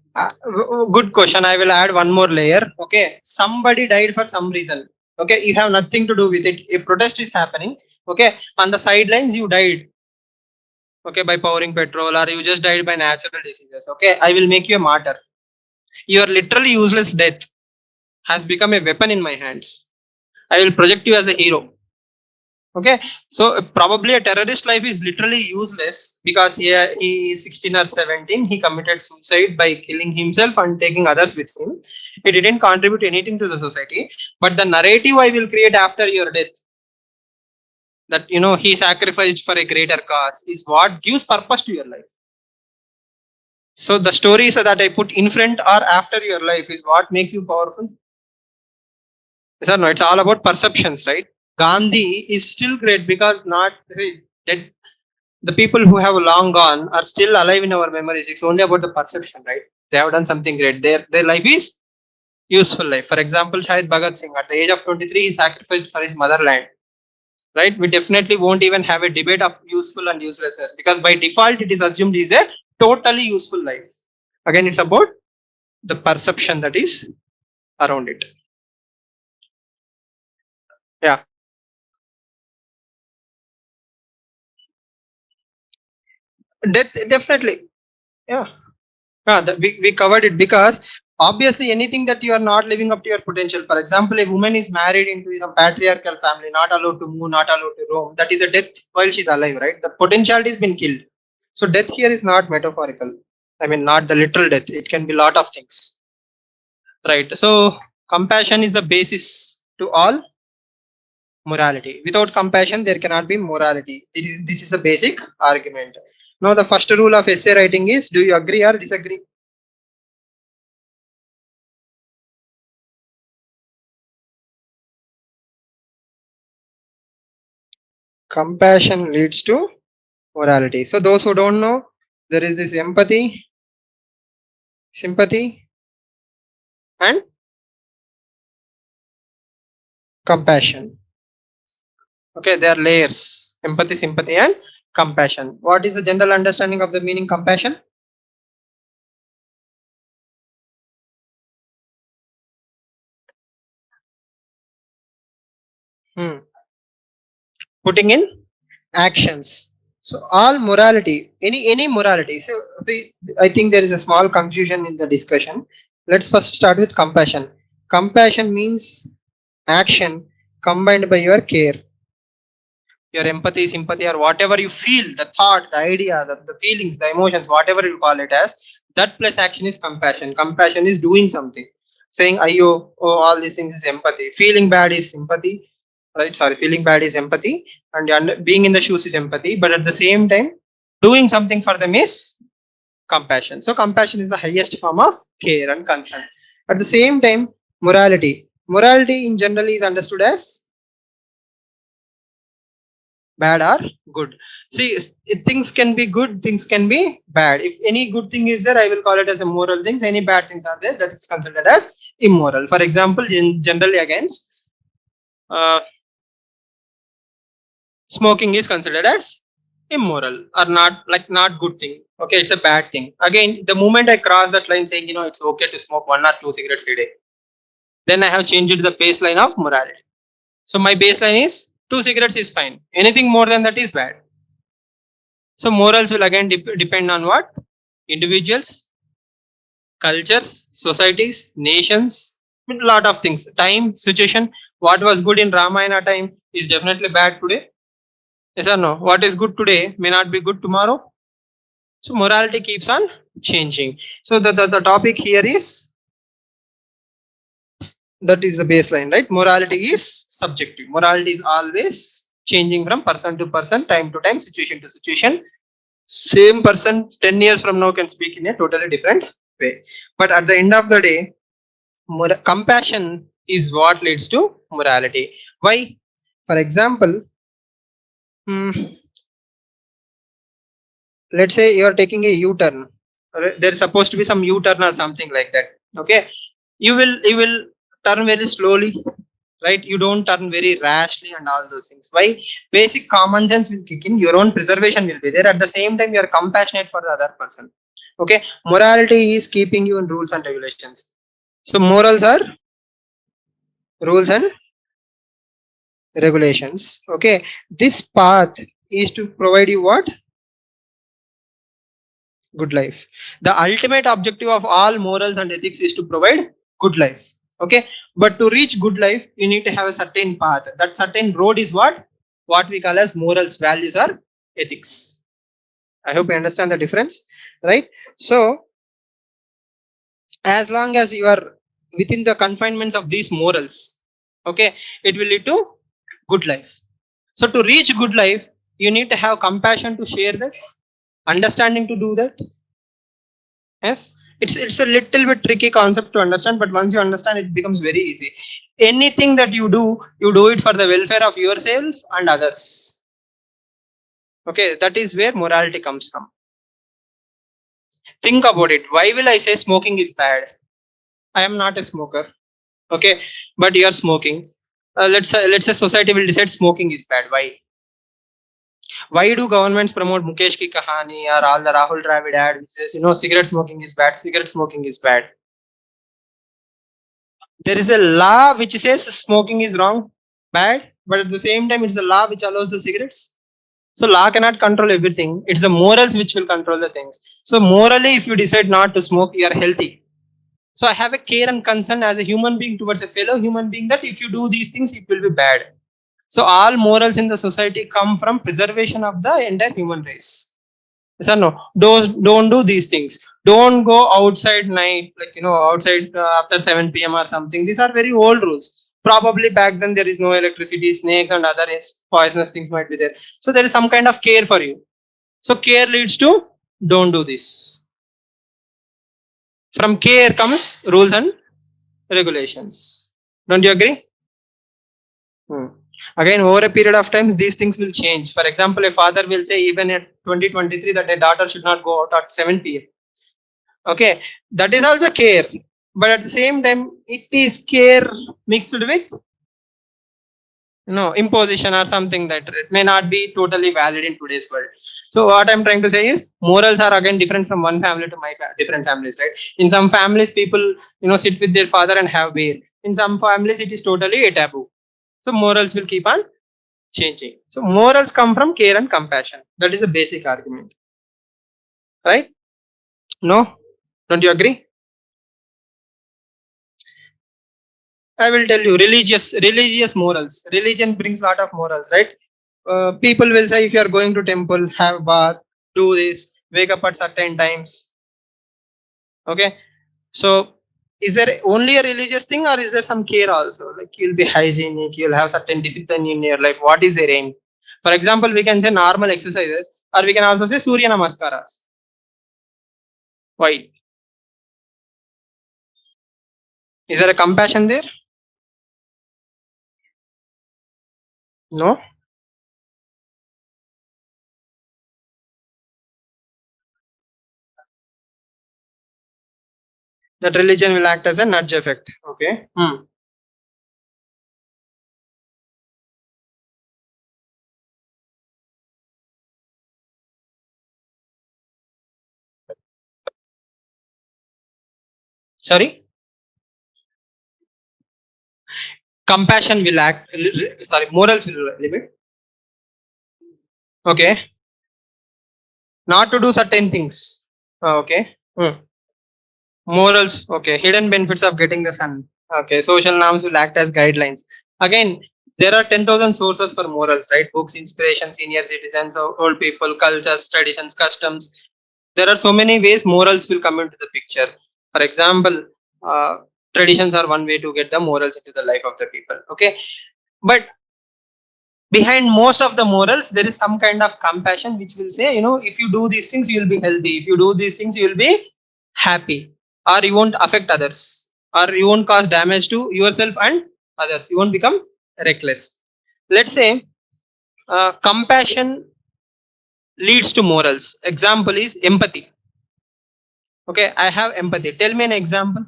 good question. I will add one more layer. Okay. Somebody died for some reason. Okay. You have nothing to do with it. A protest is happening. Okay. On the sidelines, you died. Okay. By pouring petrol, or you just died by natural diseases. Okay. I will make you a martyr. Your literally useless death has become a weapon in my hands. I will project you as a hero. Okay, so probably a terrorist life is literally useless because he is 16 or 17. He committed suicide by killing himself and taking others with him. He didn't contribute anything to the society. But the narrative I will create after your death, that he sacrificed for a greater cause, is what gives purpose to your life. So the stories that I put in front or after your life is what makes you powerful. Yes or no? It's all about perceptions, right? Gandhi is still great because not dead. The people who have long gone are still alive in our memories. It's only about the perception, right? They have done something great. Their life is useful life. For example, Shahid Bhagat Singh, at the age of 23, he sacrificed for his motherland. Right? We definitely won't even have a debate of useful and uselessness because by default it is assumed is a totally useful life. Again, it's about the perception that is around it. Yeah, definitely. Yeah. We covered it because obviously anything that you are not living up to your potential. For example, a woman is married into a patriarchal family, not allowed to move, not allowed to roam. That is a death while she's alive, right? The potentiality has been killed. So death here is not metaphorical. I mean, not the literal death. It can be a lot of things, right? So compassion is the basis to all morality. Without compassion, there cannot be morality. This is a basic argument. Now, the first rule of essay writing is: do you agree or disagree? Compassion leads to morality. So those who don't know, there is this empathy, sympathy, and compassion. Okay, they are layers: empathy, sympathy, and compassion. What is the general understanding of the meaning compassion? Hmm. Putting in actions. So all morality, any morality. So see, I think there is a small confusion in the discussion. Let's first start with compassion. Compassion means action combined by your care, your empathy, sympathy, or whatever you feel, the thought, the idea, the feelings, the emotions, whatever you call it as, that plus action is compassion. Compassion is doing something. Saying, Ayo, oh, all these things is empathy. Feeling bad is sympathy, right? Sorry, feeling bad is empathy, and being in the shoes is empathy. But at the same time, doing something for them is compassion. So, compassion is the highest form of care and concern. At the same time, morality. Morality in general is understood as bad or good. See, things can be good, things can be bad. If any good thing is there, I will call it as a moral things. Any bad things are there, that is considered as immoral. For example, generally against smoking is considered as immoral or not, like not good thing. Okay, it's a bad thing. Again, the moment I cross that line saying it's okay to smoke 1 or 2 cigarettes a day, then I have changed the baseline of morality. So my baseline is 2 cigarettes is fine, anything more than that is bad. So morals will again depend on what? Individuals, cultures, societies, nations, a lot of things. Time, situation. What was good in Ramayana time is definitely bad today. Yes or no? What is good today may not be good tomorrow. So morality keeps on changing. So the topic here is, that is the baseline, right? Morality is subjective. Morality is always changing from person to person, time to time, situation to situation. Same person 10 years from now can speak in a totally different way. But at the end of the day, compassion is what leads to morality. Why? For example, hmm, let's say you are taking a U-turn. There's supposed to be some U-turn or something like that. Okay, you will turn very slowly, right? You don't turn very rashly and all those things. Why? Basic common sense will kick in, your own preservation will be there. At the same time, you are compassionate for the other person. Okay, morality is keeping you in rules and regulations. So morals are rules and regulations. Okay, this path is to provide you what? Good life. The ultimate objective of all morals and ethics is to provide good life. Okay, but to reach good life, you need to have a certain path. That certain road is what we call as morals, values, or ethics. I hope you understand the difference, right? So as long as you are within the confinements of these morals, okay, it will lead to good life. So to reach good life, you need to have compassion to share that, understanding to do that. Yes, it's a little bit tricky concept to understand, but once you understand, it becomes very easy. Anything that you do it for the welfare of yourself and others. Okay, that is where morality comes from. Think about it. Why will I say smoking is bad? I am not a smoker. Okay, but you are smoking. Let's say society will decide smoking is bad. Why? Why do governments promote Mukesh ki kahani or all the Rahul Dravid ad which says, cigarette smoking is bad, cigarette smoking is bad? There is a law which says smoking is wrong, bad, but at the same time, it's the law which allows the cigarettes. So law cannot control everything. It's the morals which will control the things. So morally, if you decide not to smoke, you are healthy. So I have a care and concern as a human being towards a fellow human being that if you do these things, it will be bad. So all morals in the society come from preservation of the entire human race. Yes or no? Don't do these things. Don't go outside night, like outside after 7 p.m. or something. These are very old rules. Probably back then there is no electricity, snakes and other poisonous things might be there. So there is some kind of care for you. So care leads to don't do this. From care comes rules and regulations. Don't you agree? Hmm. Again, over a period of time, these things will change. For example, a father will say even at 2023 that a daughter should not go out at 7 p.m. Okay, that is also care, but at the same time, it is care mixed with imposition or something that it may not be totally valid in today's world. So what I'm trying to say is morals are again different from one family to different families, right? In some families, people sit with their father and have beer. In some families, it is totally a taboo. So morals will keep on changing. So morals come from care and compassion. That is a basic argument, right? No, don't you agree? I will tell you, religious morals. Religion brings lot of morals, right? People will say if you are going to temple, have bath, do this, wake up at certain times. Okay, so is there only a religious thing, or is there some care also? Like you'll be hygienic, you'll have certain discipline in your life. What is their aim? For example, we can say normal exercises, or we can also say Surya Namaskaras. Why? Is there a compassion there? No. That religion will act as a nudge effect. Okay. Hmm. Sorry. Compassion will act. Sorry, morals will limit. Okay. Not to do certain things. Okay. Hmm. Morals. Okay. Hidden benefits of getting the sun. Okay. Social norms will act as guidelines. Again, There are 10,000 sources for morals, right? Books, inspiration, senior citizens, old people, cultures, traditions, customs. There are so many ways morals will come into the picture. For example, uh, traditions are one way to get the morals into the life of the people. Okay, but behind most of the morals, there is some kind of compassion which will say, if you do these things, you will be healthy. If you do these things, you will be happy, or you won't affect others, or you won't cause damage to yourself and others. You won't become reckless. Let's say compassion leads to morals. Example is empathy. Okay, I have empathy. Tell me an example.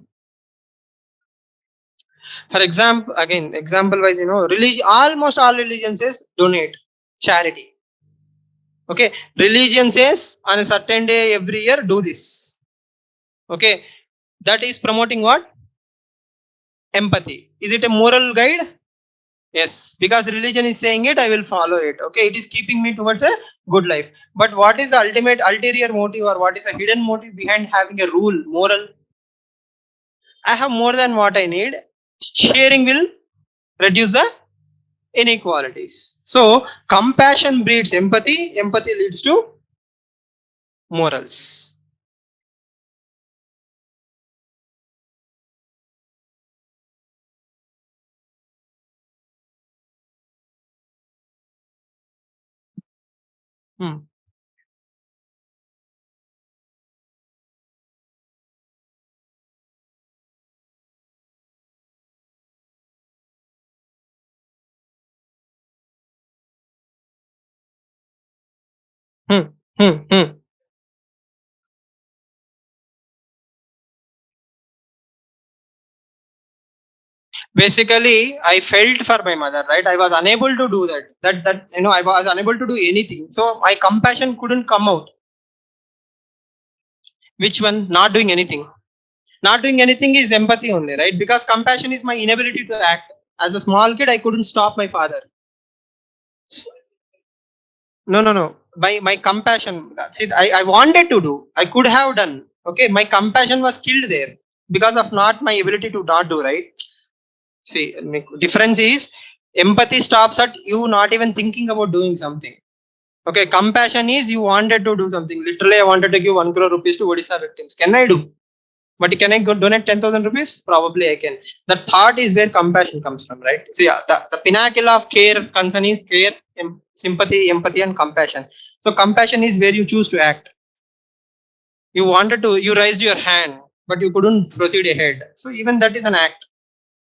For example, again, example wise, religion, almost all religion says donate, charity. Okay, religion says on a certain day every year do this. Okay, that is promoting what? Empathy. Is it a moral guide? Yes, because religion is saying it, I will follow it. Okay, it is keeping me towards a good life. But what is the ultimate ulterior motive, or what is the hidden motive behind having a rule, moral? I have more than what I need. Sharing will reduce the inequalities. So, compassion breeds empathy, empathy leads to morals. Hmm. Hmm. Hmm. Hmm. Basically, I felt for my mother, right? I was unable to do that I was unable to do anything, so my compassion couldn't come out. Which one? Not doing anything. Not doing anything is empathy only, right? Because compassion is my inability to act. As a small kid, I couldn't stop my father. No. My compassion, see, I wanted to do, I could have done. Okay, my compassion was killed there because of not my ability to not do, right? See, difference is empathy stops at you not even thinking about doing something. Okay, compassion is you wanted to do something. Literally, I wanted to give 1 crore rupees to Odisha victims. Can I do? But can I go donate 10,000 rupees? Probably I can. The thought is where compassion comes from, right? So, yeah, the pinnacle of care, concern is care, sympathy, empathy, and compassion. So, compassion is where you choose to act. You wanted to, you raised your hand, but you couldn't proceed ahead. So, even that is an act.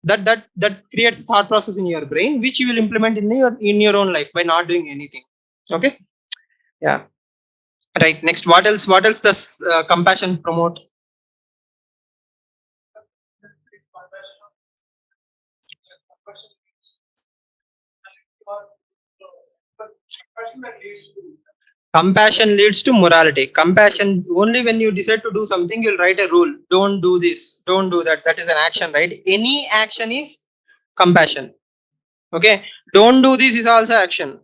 That creates thought process in your brain, which you will implement in your own life by not doing anything. Okay. Yeah. Right. Next, what else? What else does compassion promote? Compassion leads to morality. Compassion only when you decide to do something, you'll write a rule. Don't do this. Don't do that. That is an action, right? Any action is compassion. Okay. Don't do this is also action,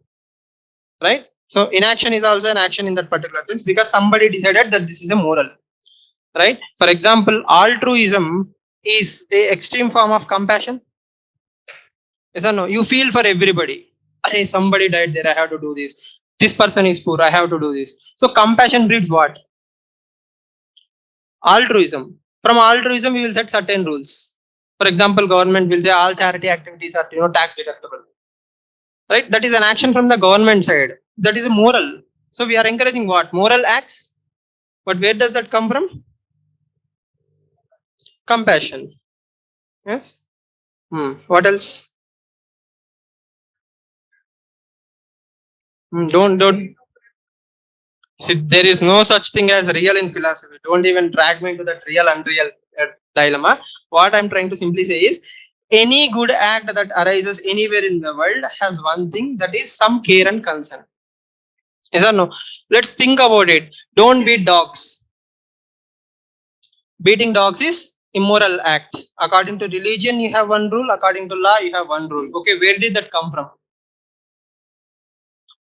right? So inaction is also an action in that particular sense because somebody decided that this is a moral, right? For example, altruism is a extreme form of compassion. Yes or no? You feel for everybody. Hey, somebody died there. I have to do this. This person is poor. I have to do this. So compassion breeds what? Altruism. From altruism, we will set certain rules. For example, government will say all charity activities are tax deductible. Right? That is an action from the government side. That is a moral. So we are encouraging what? Moral acts. But where does that come from? Compassion. Yes. What else? Don't see. There is no such thing as real in philosophy. Don't even drag me into that real unreal dilemma. What I'm trying to simply say is any good act that arises anywhere in the world has one thing, that is some care and concern. Yes or no? Let's think about it. Don't beat dogs. Beating dogs is immoral act. According to religion, you have one rule. According to law, you have one rule. Okay, where did that come from?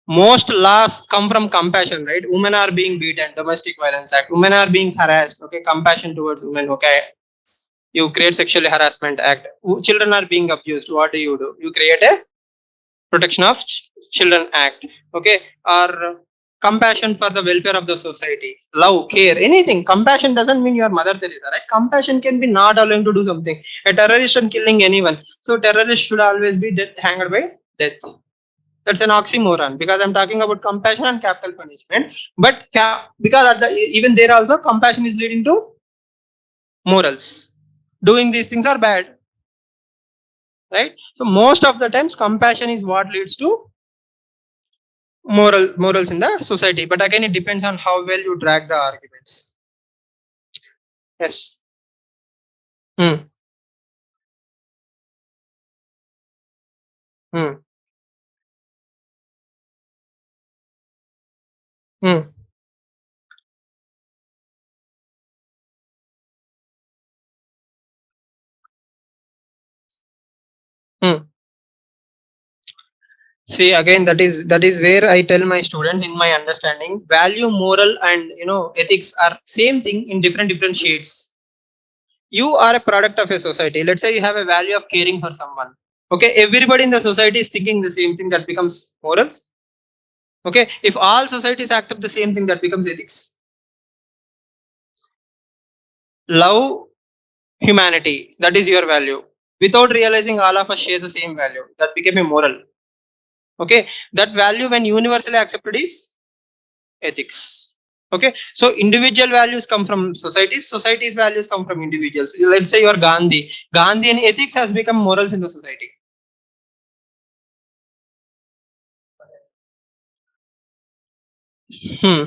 Most laws come from compassion, right? Women are being beaten, domestic violence act. Women are being harassed. Okay, compassion towards women. Okay, you create sexual harassment act. Children are being abused. What do? You create a Protection of Children Act, okay, or compassion for the welfare of the society, love, care, anything. Compassion doesn't mean you are Mother Teresa, right? Compassion can be not allowing to do something. A terrorist and killing anyone, so terrorist should always be hanged by death. That's an oxymoron, because I'm talking about compassion and capital punishment. But because at the even there also compassion is leading to morals. Doing these things are bad, right? So most of the times compassion is what leads to morals in the society. But again, it depends on how well you drag the arguments. Yes. Hmm. Hmm. Hmm. Hmm. See, again, that is where I tell my students, in my understanding, value, moral, and ethics are same thing in different shades. You are a product of a society. Let's say you have a value of caring for someone. Okay, everybody in the society is thinking the same thing, that becomes morals. Okay, if all societies act up the same thing, that becomes ethics. Love humanity, that is your value. Without realizing, all of us share the same value, that became a moral. Okay, that value when universally accepted is ethics. Okay, so individual values come from society's values come from individuals. Let's say you're Gandhi and ethics has become morals in the society. Hmm.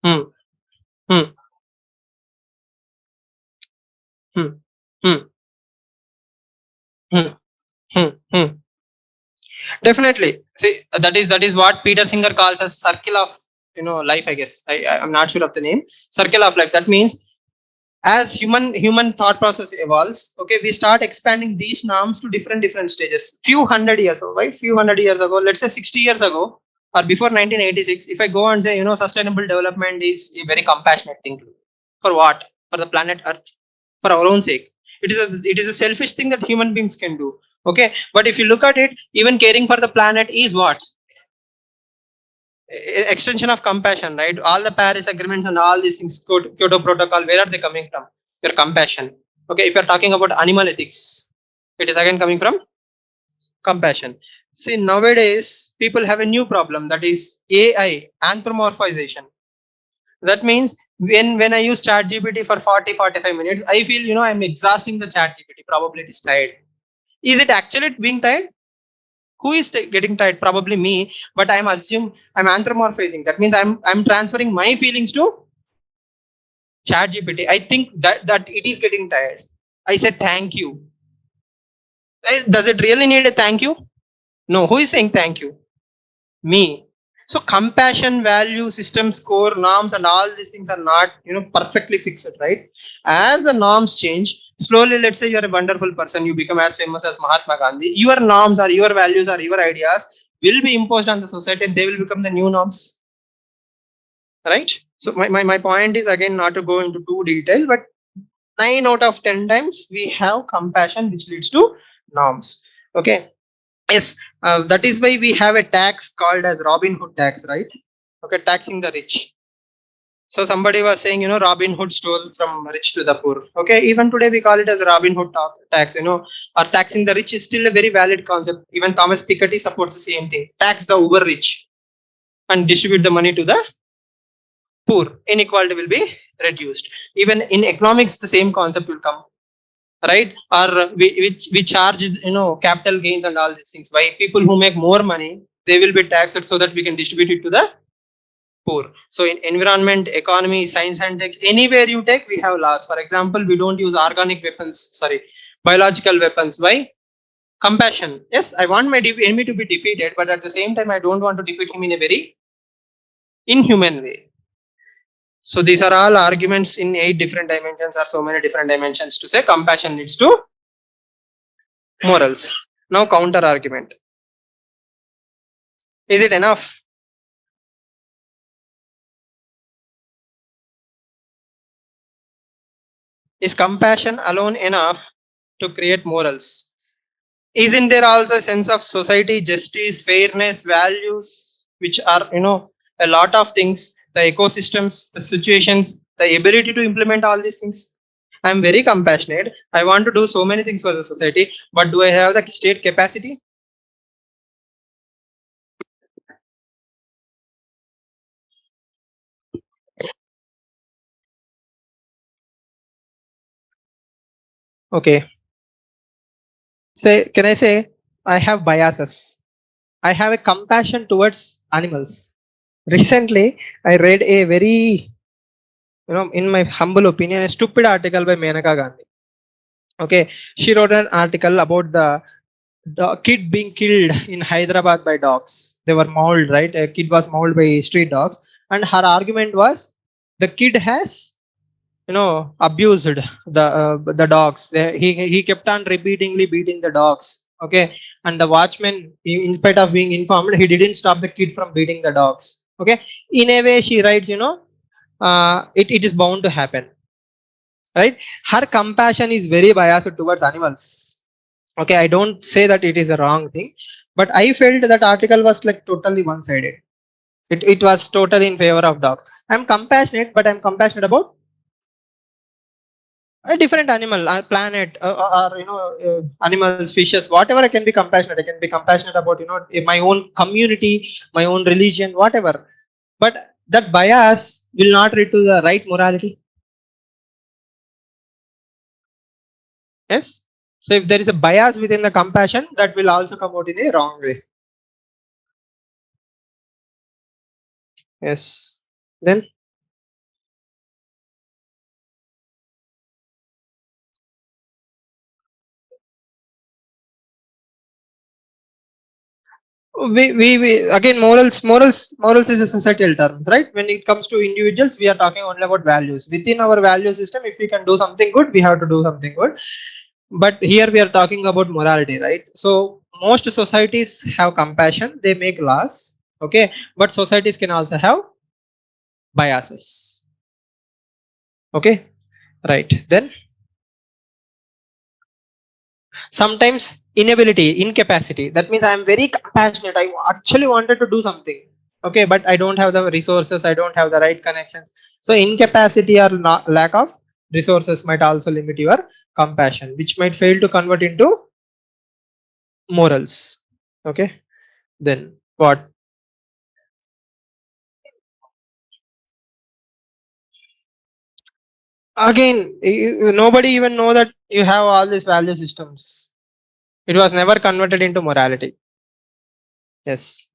Hmm. Hmm. Hmm. Hmm. Hmm. Hmm. Hmm. Definitely. See, that is what Peter Singer calls as circle of life. I guess I'm not sure of the name. Circle of life. That means as human thought process evolves, okay, we start expanding these norms to different stages. Few hundred years ago, right? Few hundred years ago, let's say 60 years ago, or before 1986, if I go and say sustainable development is a very compassionate thing to do. For what? For the planet Earth, for our own sake. It is a selfish thing that human beings can do. Okay, but if you look at it, even caring for the planet is what? Extension of compassion, right? All the Paris agreements and all these things, Kyoto Protocol, where are they coming from? Your compassion. Okay, if you're talking about animal ethics, it is again coming from compassion. See, nowadays people have a new problem, that is AI, anthropomorphization. That means when I use chat GPT for 40-45 minutes, I feel I'm exhausting the chat GPT. Probably it is tired. Is it actually being tired? Who is getting tired? Probably me. But I'm anthropomorphizing. That means I'm transferring my feelings to chat GPT. I think that it is getting tired. I said thank you. Does it really need a thank you? No. Who is saying thank you? Me. So compassion, value, system, score, norms, and all these things are not perfectly fixed, right? As the norms change, slowly, let's say you're a wonderful person, you become as famous as Mahatma Gandhi. Your norms or your values or your ideas will be imposed on the society, and they will become the new norms, right? So my point is again not to go into too detail, but 9 out of 10 times we have compassion, which leads to norms. Okay. Yes, that is why we have a tax called as Robin Hood tax, right? Okay, taxing the rich. So somebody was saying, Robin Hood stole from rich to the poor. Okay, even today we call it as Robin Hood tax. Or taxing the rich is still a very valid concept. Even Thomas Piketty supports the same thing. Tax the uber rich and distribute the money to the poor. Inequality will be reduced. Even in economics, the same concept will come, right? Or we charge capital gains and all these things. Why? People who make more money, they will be taxed, so that we can distribute it to the poor. So in environment, economy, science and tech, anywhere you take, we have laws. For example, we don't use organic weapons, sorry, biological weapons. Why? Compassion. Yes, I want my enemy to be defeated, but at the same time I don't want to defeat him in a very inhuman way. So these are all arguments in 8 different dimensions, or so many different dimensions, to say compassion leads to morals. Now counter argument. Is it enough? Is compassion alone enough to create morals? Isn't there also a sense of society, justice, fairness, values, which are, a lot of things, the ecosystems, the situations, the ability to implement all these things? I'm very compassionate. I want to do so many things for the society, but do I have the state capacity? Okay. Say, can I say I have biases? I have a compassion towards animals. Recently, I read a very, in my humble opinion, a stupid article by Menaka Gandhi. Okay, she wrote an article about the kid being killed in Hyderabad by dogs. They were mauled, right? A kid was mauled by street dogs, and her argument was the kid has, abused the dogs. He kept on repeatedly beating the dogs. Okay, and the watchman, in spite of being informed, he didn't stop the kid from beating the dogs. Okay, in a way, she writes, it is bound to happen, right? Her compassion is very biased towards animals. Okay, I don't say that it is a wrong thing, but I felt that article was like totally one-sided. It was totally in favor of dogs. I'm compassionate, but I'm compassionate about a different animal, a planet, or animals, fishes, whatever. I can be compassionate. I can be compassionate about, my own community, my own religion, whatever. But that bias will not lead to the right morality. Yes. So if there is a bias within the compassion, that will also come out in a wrong way. Yes. Then we again, morals is a societal term, right? When it comes to individuals, we are talking only about values. Within our value system, if we can do something good, we have to do something good. But here we are talking about morality, right? So most societies have compassion, they make laws, okay, but societies can also have biases. Okay, right. Then sometimes inability, incapacity, that means I am very compassionate, I actually wanted to do something, okay, but I don't have the resources, I don't have the right connections. So incapacity or not, lack of resources might also limit your compassion, which might fail to convert into morals. Okay, then what? Again, nobody even know that you have all these value systems. It was never converted into morality. Yes.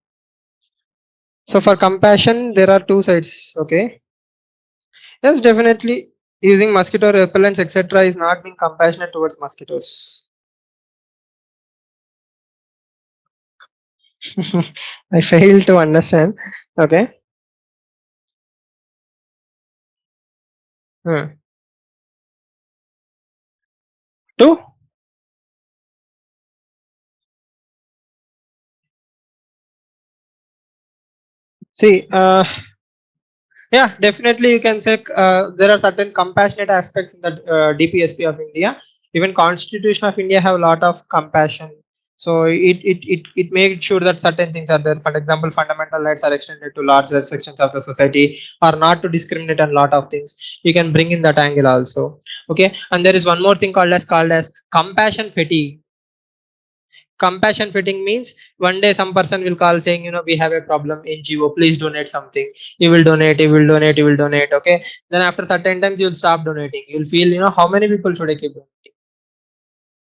So for compassion, there are two sides. Okay. Yes, definitely. Using mosquito repellents, etc., is not being compassionate towards mosquitoes. I fail to understand. Okay. Hmm. Two. See, yeah, definitely you can say there are certain compassionate aspects in the DPSP of India. Even Constitution of India have a lot of compassion. So it makes sure that certain things are there. For example, fundamental rights are extended to larger sections of the society, or not to discriminate on a lot of things. You can bring in that angle also. Okay, and there is one more thing called as compassion fatigue. Compassion fitting means one day some person will call saying, we have a problem, NGO, please donate something. You will donate, you will donate, you will donate. Okay, then after certain times you will stop donating. You'll feel, how many people should I keep donating?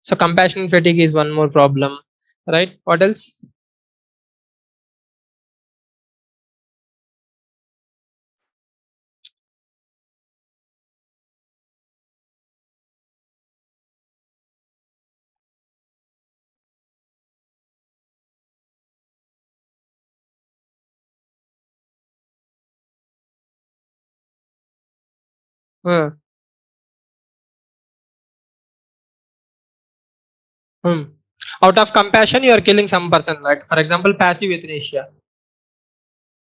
So compassion fatigue is one more problem, right? What else? Hmm. Hmm. Out of compassion you are killing some person, like for example passive euthanasia.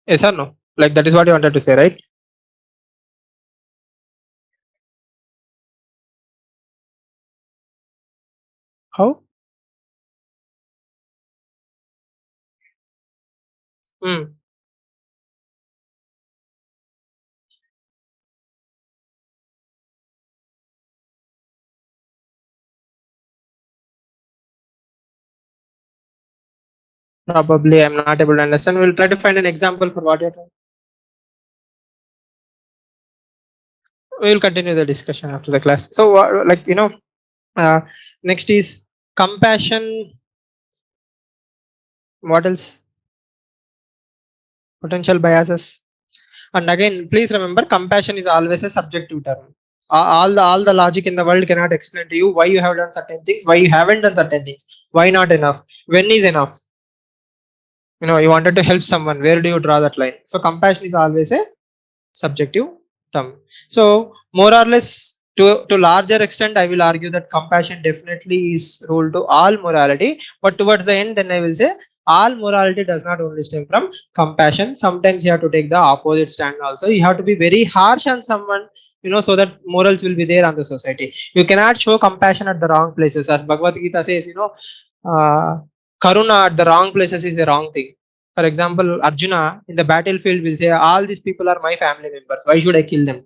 Yes or no? Like that is what you wanted to say, right? How? Hmm. Probably I'm not able to understand. We'll try to find an example for what you're trying. We'll continue the discussion after the class. So, uh, next is compassion. What else? Potential biases. And again, please remember, compassion is always a subjective term. All the logic in the world cannot explain to you why you have done certain things, why you haven't done certain things, why not enough, when is enough. You wanted to help someone. Where do you draw that line? So compassion is always a subjective term. So more or less, to larger extent, I will argue that compassion definitely is rule to all morality. But towards the end, then I will say all morality does not only stem from compassion. Sometimes you have to take the opposite stand also. You have to be very harsh on someone, so that morals will be there on the society. You cannot show compassion at the wrong places. As Bhagavad Gita says, uh, karuna at the wrong places is a wrong thing. For example, Arjuna in the battlefield will say, all these people are my family members, why should I kill them?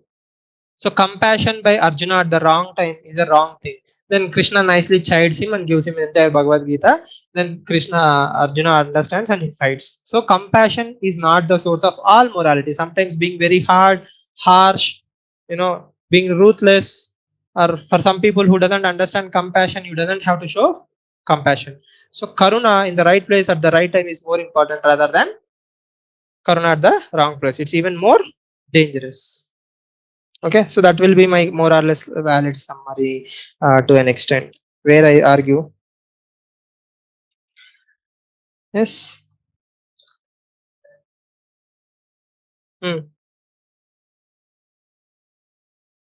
So compassion by Arjuna at the wrong time is a wrong thing. Then Krishna nicely chides him and gives him the entire Bhagavad Gita. Then Arjuna understands and he fights. So compassion is not the source of all morality. Sometimes being very hard, harsh, being ruthless, or for some people who doesn't understand compassion, you doesn't have to show compassion. So karuna in the right place at the right time is more important rather than karuna at the wrong place. It's even more dangerous. Okay, so that will be my more or less valid summary to an extent where I argue. Yes. Hmm.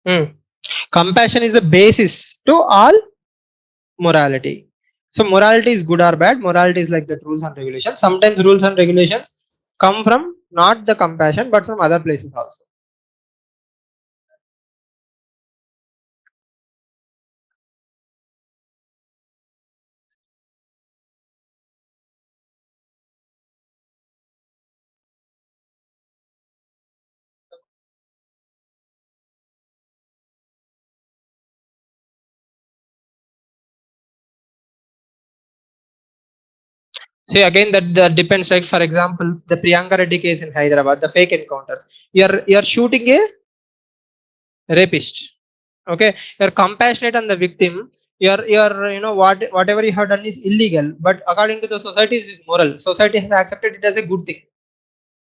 Hmm. Compassion is the basis to all morality. So morality is good or bad. Morality is like the rules and regulations. Sometimes rules and regulations come from not the compassion but from other places also. See again that depends. Like for example, the Priyanka Reddy case in Hyderabad, the fake encounters. You're shooting a rapist. Okay, you're compassionate on the victim. You're whatever you have done is illegal, but according to the society is moral. Society has accepted it as a good thing.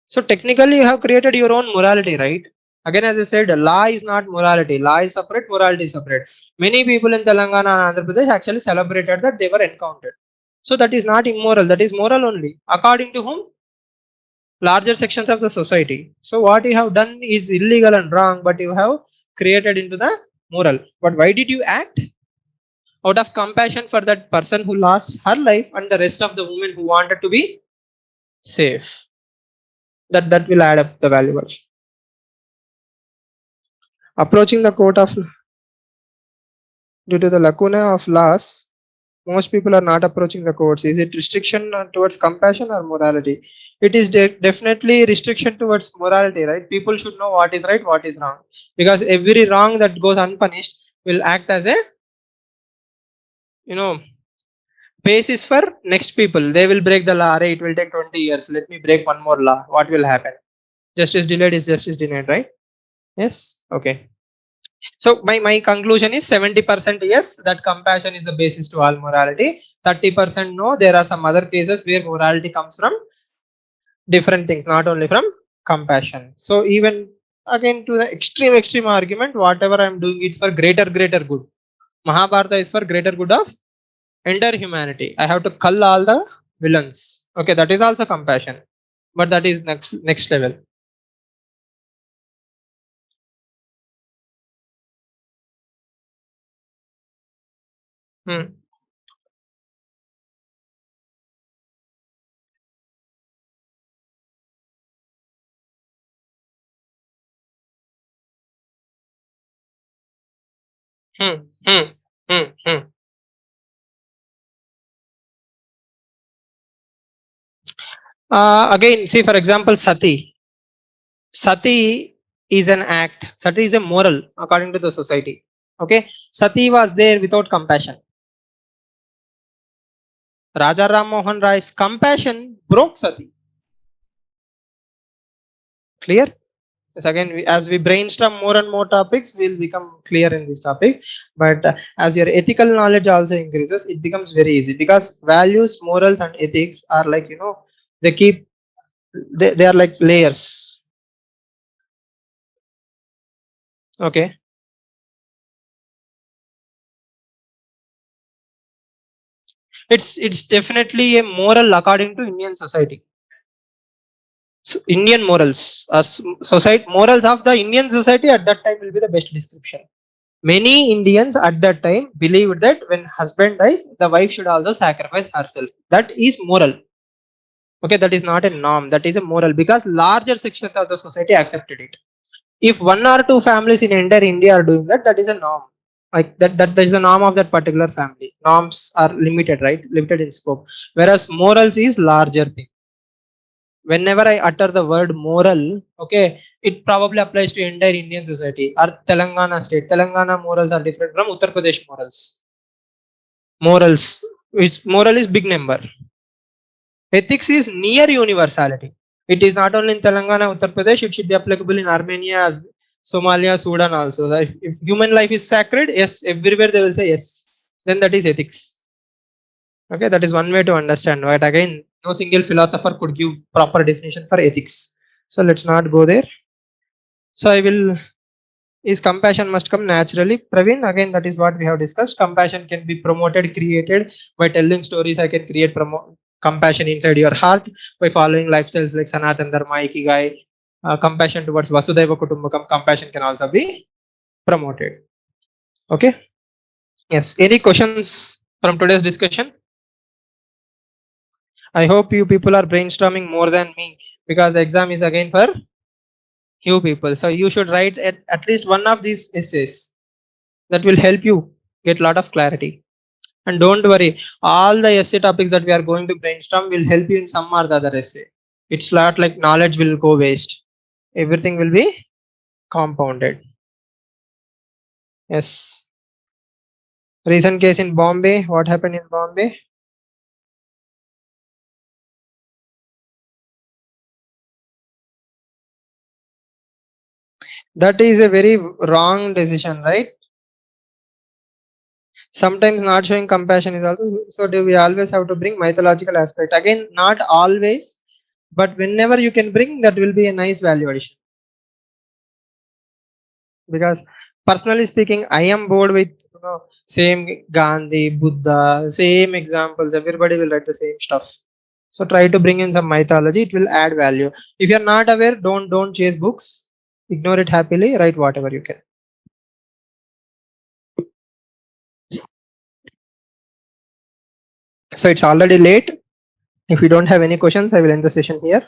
So technically you have created your own morality, right? Again, as I said, law is not morality. Law is separate, morality is separate. Many people in Telangana and Andhra Pradesh actually celebrated that they were encountered. So that is not immoral, that is moral only, according to whom? Larger sections of the society. So what you have done is illegal and wrong, but you have created into the moral. But why did you act? Out of compassion for that person who lost her life and the rest of the women who wanted to be safe. That will add up the value. Approaching the court of due to the lacuna of laws, most people are not approaching the courts. Is it restriction towards compassion or morality? It is definitely restriction towards morality, right? People should know what is right, what is wrong, because every wrong that goes unpunished will act as a you know basis for next people. They will break the law. Right? It will take 20 years. Let me break one more law. What will happen? Justice delayed is justice denied, right? Yes. Okay. So my conclusion is 70% yes, that compassion is the basis to all morality. 30% no, there are some other cases where morality comes from different things, not only from compassion. So even again to the extreme argument, whatever I am doing it's for greater good. Mahabharata is for greater good of entire humanity. I have to cull all the villains. Okay, that is also compassion, but that is next level. Hmm. Hmm. Hmm. Hmm. Hmm. Again, see for example, sati. Sati is an act. Sati is a moral according to the society. Okay, sati was there without compassion. Raja Ram Mohan Rai's compassion broke sati. Clear? Yes, again, as we brainstorm more and more topics, we'll become clear in this topic. But as your ethical knowledge also increases, it becomes very easy because values, morals, and ethics are like, they keep, they are like layers. Okay, it's definitely a moral according to Indian society. Indian morals, society morals of the Indian society at that time will be the best description. Many Indians at that time believed that when husband dies, the wife should also sacrifice herself. That is moral. Okay, that is not a norm. That is a moral because larger section of the society accepted it. If one or two families in entire India are doing that, that is a norm. Like that is a norm of that particular family. Norms are limited, right? Limited in scope. Whereas morals is larger thing. Whenever I utter the word moral, okay, it probably applies to entire Indian society or Telangana state. Telangana morals are different from Uttar Pradesh morals. Morals, which moral is big number. Ethics is near universality. It is not only in Telangana, Uttar Pradesh, it should be applicable in Armenia, as Somalia, Sudan also. So if human life is sacred, yes, everywhere they will say yes. Then that is ethics. Okay, that is one way to understand. But again, no single philosopher could give proper definition for ethics. So let's not go there. So I will. Is compassion must come naturally? Praveen, again, that is what we have discussed. Compassion can be promoted, created by telling stories. I can create compassion inside your heart by following lifestyles like Sanatan Dharma, Ikigai. Compassion towards Vasudhaiva Kutumbakam, compassion can also be promoted. Okay. Yes. Any questions from today's discussion? I hope you people are brainstorming more than me because the exam is again for you people. So you should write at least one of these essays that will help you get a lot of clarity. And don't worry, all the essay topics that we are going to brainstorm will help you in some or the other essay. It's not like knowledge will go waste. Everything will be compounded. Yes. Recent case in Bombay. What happened in Bombay? That is a very wrong decision, right? Sometimes not showing compassion is also so. Do we always have to bring mythological aspect? Again, not always, but whenever you can bring, that will be a nice value addition. Because personally speaking, I am bored with same Gandhi, Buddha, same examples. Everybody will write the same stuff. So try to bring in some mythology. It will add value. If you're not aware, don't chase books. Ignore it happily. Write whatever you can. So it's already late. If you don't have any questions, I will end the session here.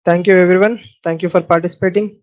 Thank you everyone. Thank you for participating.